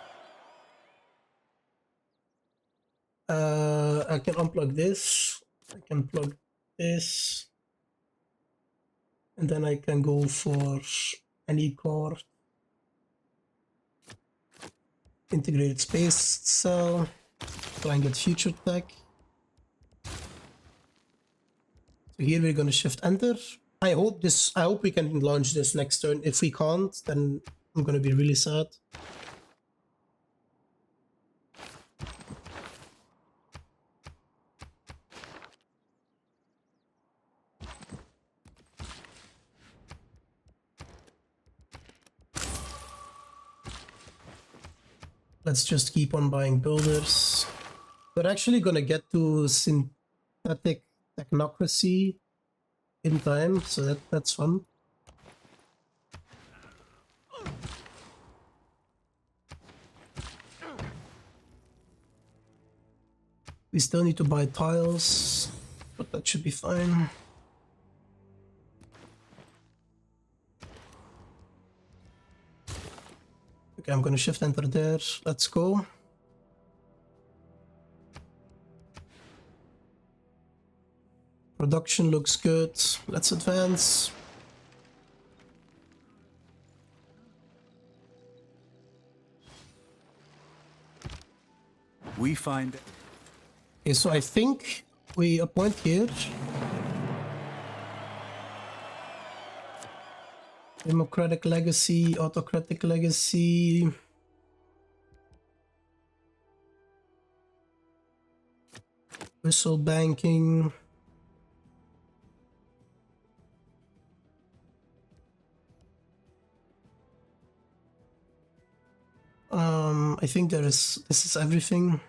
I can unplug this. I can plug this. And then I can go for any core. Integrated space cell. Try and get future tech. So here we're gonna shift enter. I hope we can launch this next turn. If we can't, then I'm gonna be really sad. Let's just keep on buying builders. We're actually gonna get to synthetic technocracy in time, so that's fun. We still need to buy tiles, but that should be fine. Okay, I'm gonna shift enter there. Let's go. Production looks good. Let's advance. We find. Okay, so I think we appoint here. Democratic legacy, autocratic legacy. Whistle banking. I think this is everything.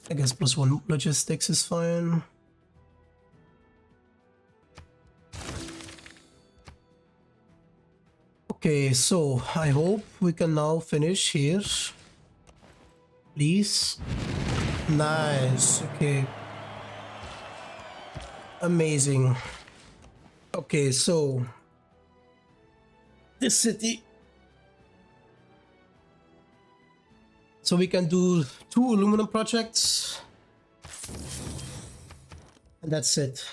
I guess +1 logistics is fine. Okay, so I hope we can now finish here. Please. Nice, okay. Amazing. Okay, so this city. So we can do 2 aluminum projects. And that's it.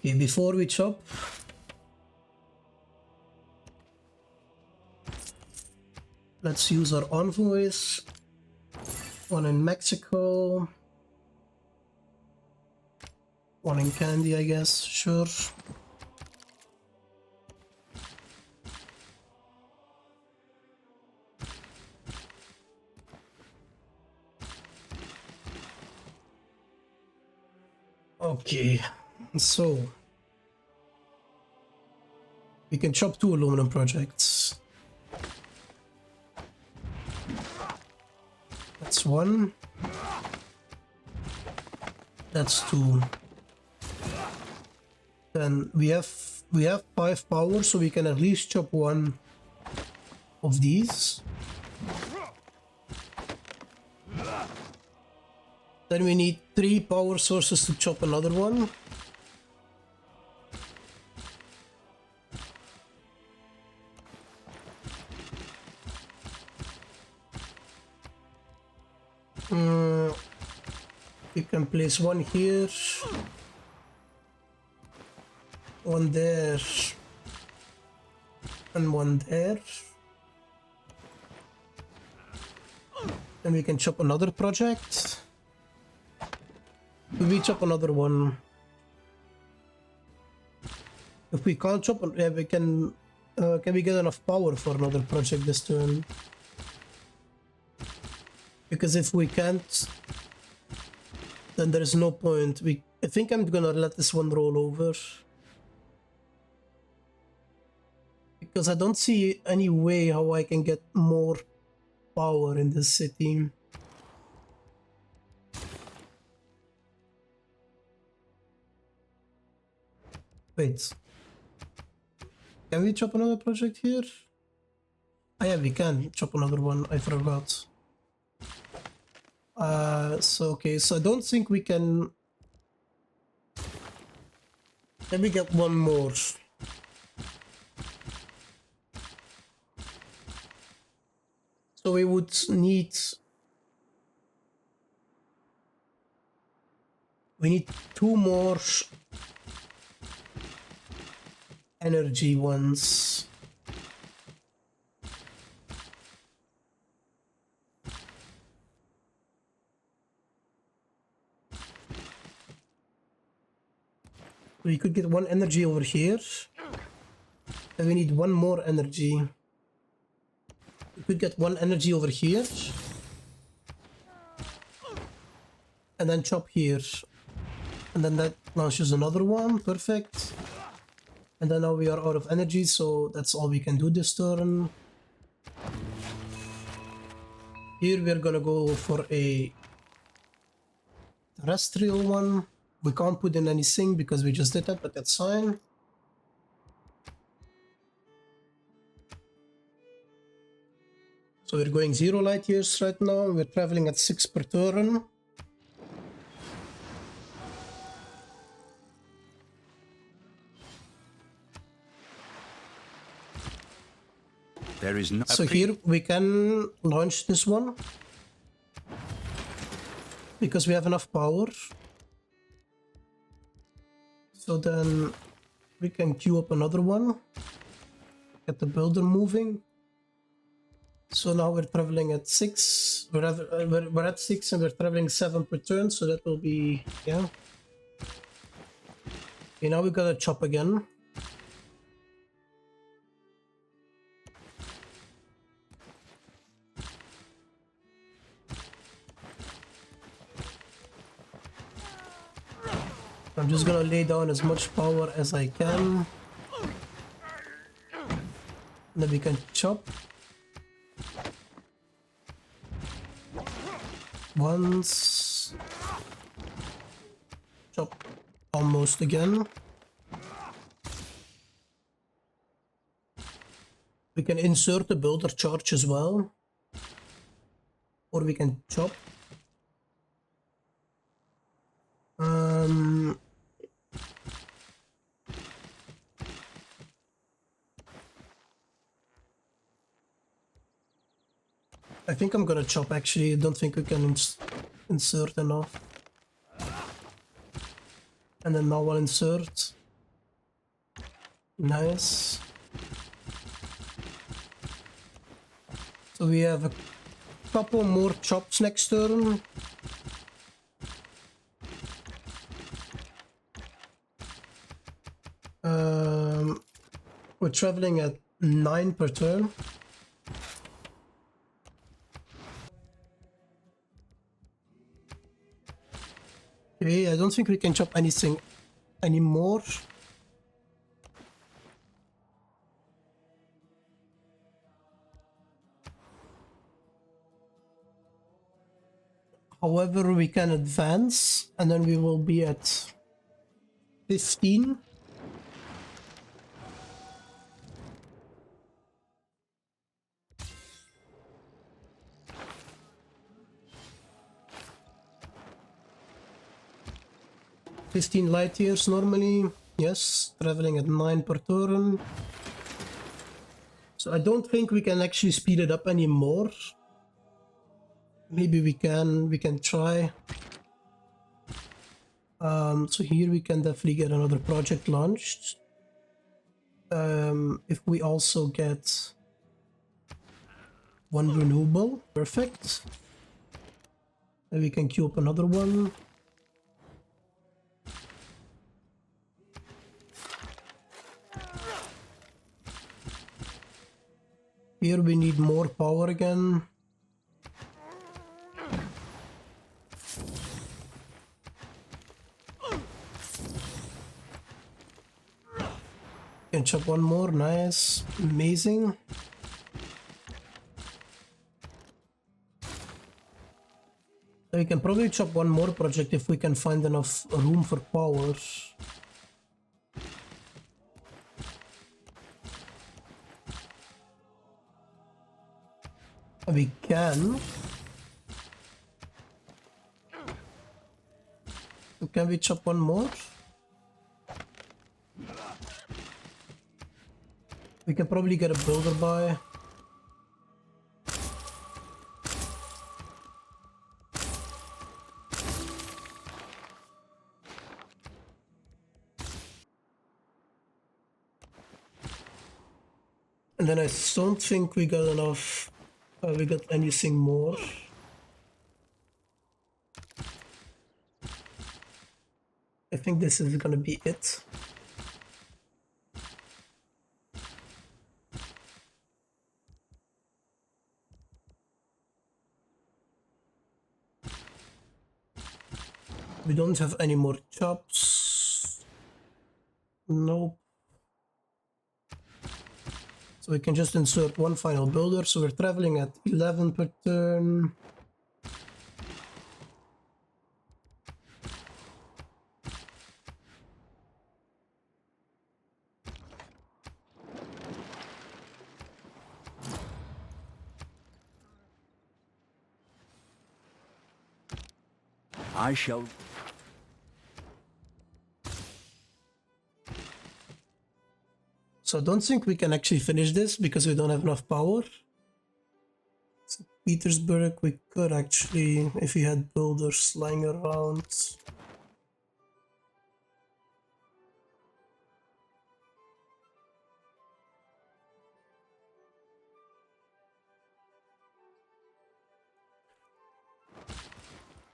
Okay, before we chop, let's use our envoys. One in Mexico. One in Candy, I guess, sure. Okay, so we can chop 2 aluminum projects. That's 1. That's 2. Then we have 5 power, so we can at least chop 1 of these. Then we need 3 power sources to chop another one. We can place 1 here, 1 there, and 1 there. Then we can chop another project. We chop another one. If we can't chop, yeah, we can we get enough power for another project this turn? Because if we can't, then there is no point. I think I'm gonna let this one roll over. Because I don't see any way how I can get more power in this city. Wait. Can we chop another project here? Ah, yeah, we can chop another one. I forgot. Okay, so I don't think we can. Let me get 1 more. So we would need. We need 2 more energy ones. We could get 1 energy over here. And we need 1 more energy. We could get 1 energy over here. And then chop here. And then that launches another one. Perfect. And then now we are out of energy, so that's all we can do this turn. Here we're gonna go for a terrestrial one. We can't put in anything because we just did that, but that's fine. So we're going 0 light years right now. We're traveling at 6 per turn. There is no. So here we can launch this one because we have enough power. So then we can queue up another one, get the builder moving. So now we're traveling at 6. We're at 6 and we're traveling 7 per turn, so that will be, yeah. Okay, now we gotta chop again. I'm just gonna lay down as much power as I can. And then we can chop. Once. Chop almost again. We can insert the builder charge as well. Or we can chop. I think I'm gonna chop actually. I don't think we can insert enough. And then now I'll insert. Nice. So we have a couple more chops next turn. We're traveling at 9 per turn. Okay, I don't think we can chop anything anymore. However, we can advance, and then we will be at 15. Light years normally. Yes, traveling at 9 per turn. So I don't think we can actually speed it up anymore. Maybe we can try. So here we can definitely get another project launched. If we also get one renewable, perfect. And we can queue up another one. Here we need more power again. Can chop one more, nice, amazing. We can probably chop one more project if we can find enough room for power. We can. So can we chop one more? We can probably get a builder by. And then I don't think we got enough. We got anything more. I think this is gonna be it. We don't have any more chops. Nope. So we can just insert one final builder. So we're traveling at 11 per turn. I shall. So I don't think we can actually finish this because we don't have enough power. So Petersburg, we could actually, if we had builders lying around.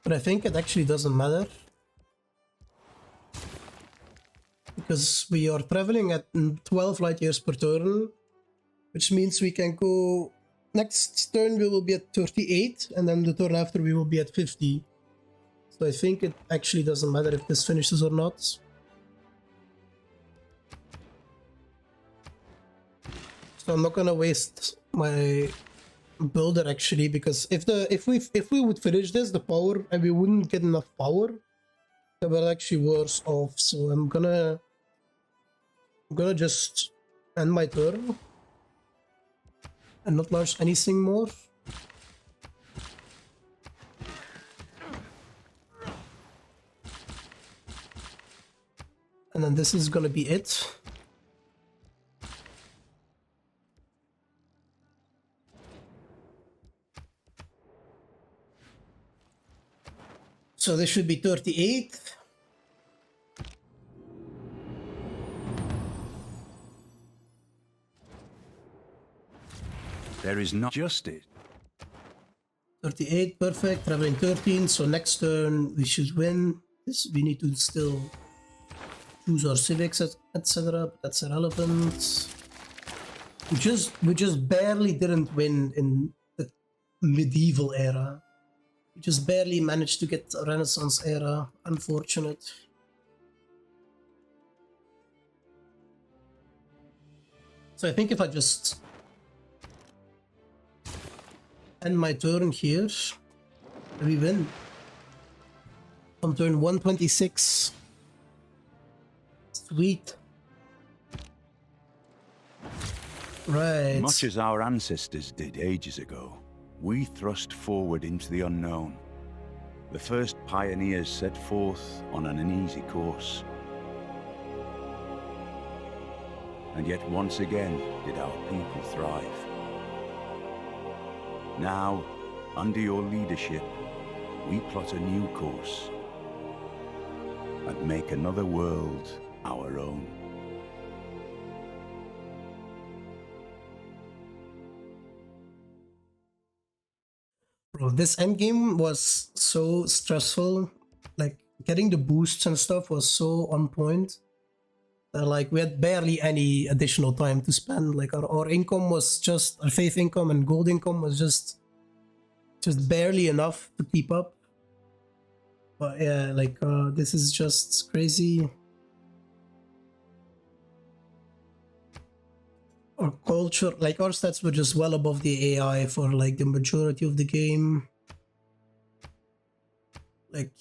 But I think it actually doesn't matter. Because we are traveling at 12 light years per turn, which means we can go. Next turn we will be at 38, and then the turn after we will be at 50. So I think it actually doesn't matter if this finishes or not. So I'm not gonna waste my builder actually, because if we would finish this, the power, and we wouldn't get enough power, that will actually worse off. So I'm gonna just end my turn and not launch anything more. And then this is gonna be it. So this should be 38. There is not just it. 38, perfect. Traveling 13, so next turn we should win. This we need to still choose our civics, etc. But that's irrelevant. We just barely didn't win in the medieval era. We just barely managed to get a Renaissance era. Unfortunate. So I think if I just end my turn here, we win. On turn 126. Sweet. Right. Much as our ancestors did ages ago, we thrust forward into the unknown. The first pioneers set forth on an uneasy course. And yet once again did our people thrive. Now, under your leadership, we plot a new course and make another world our own. Bro, this endgame was so stressful. Like, getting the boosts and stuff was so on point. Like, we had barely any additional time to spend. Like, our income was just, our faith income and gold income was just barely enough to keep up. But yeah, like, this is just crazy. Our culture, like, our stats were just well above the AI for like the majority of the game. Like,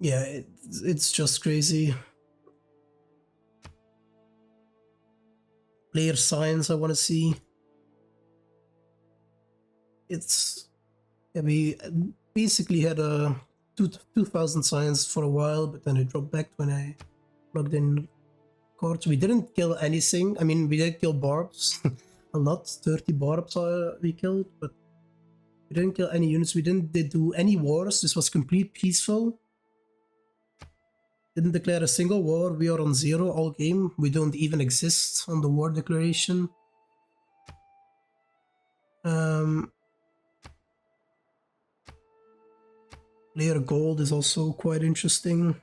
yeah, it's just crazy. Player science, I want to see. It's, yeah, we basically had a 2000 science for a while, but then it dropped back when I plugged in cards. We didn't kill anything. I mean, we did kill barbs a lot. 30 barbs we killed, but we didn't kill any units. We didn't do any wars. This was complete peaceful. Didn't declare a single war. We are on 0 all game. We don't even exist on the war declaration. Player gold is also quite interesting.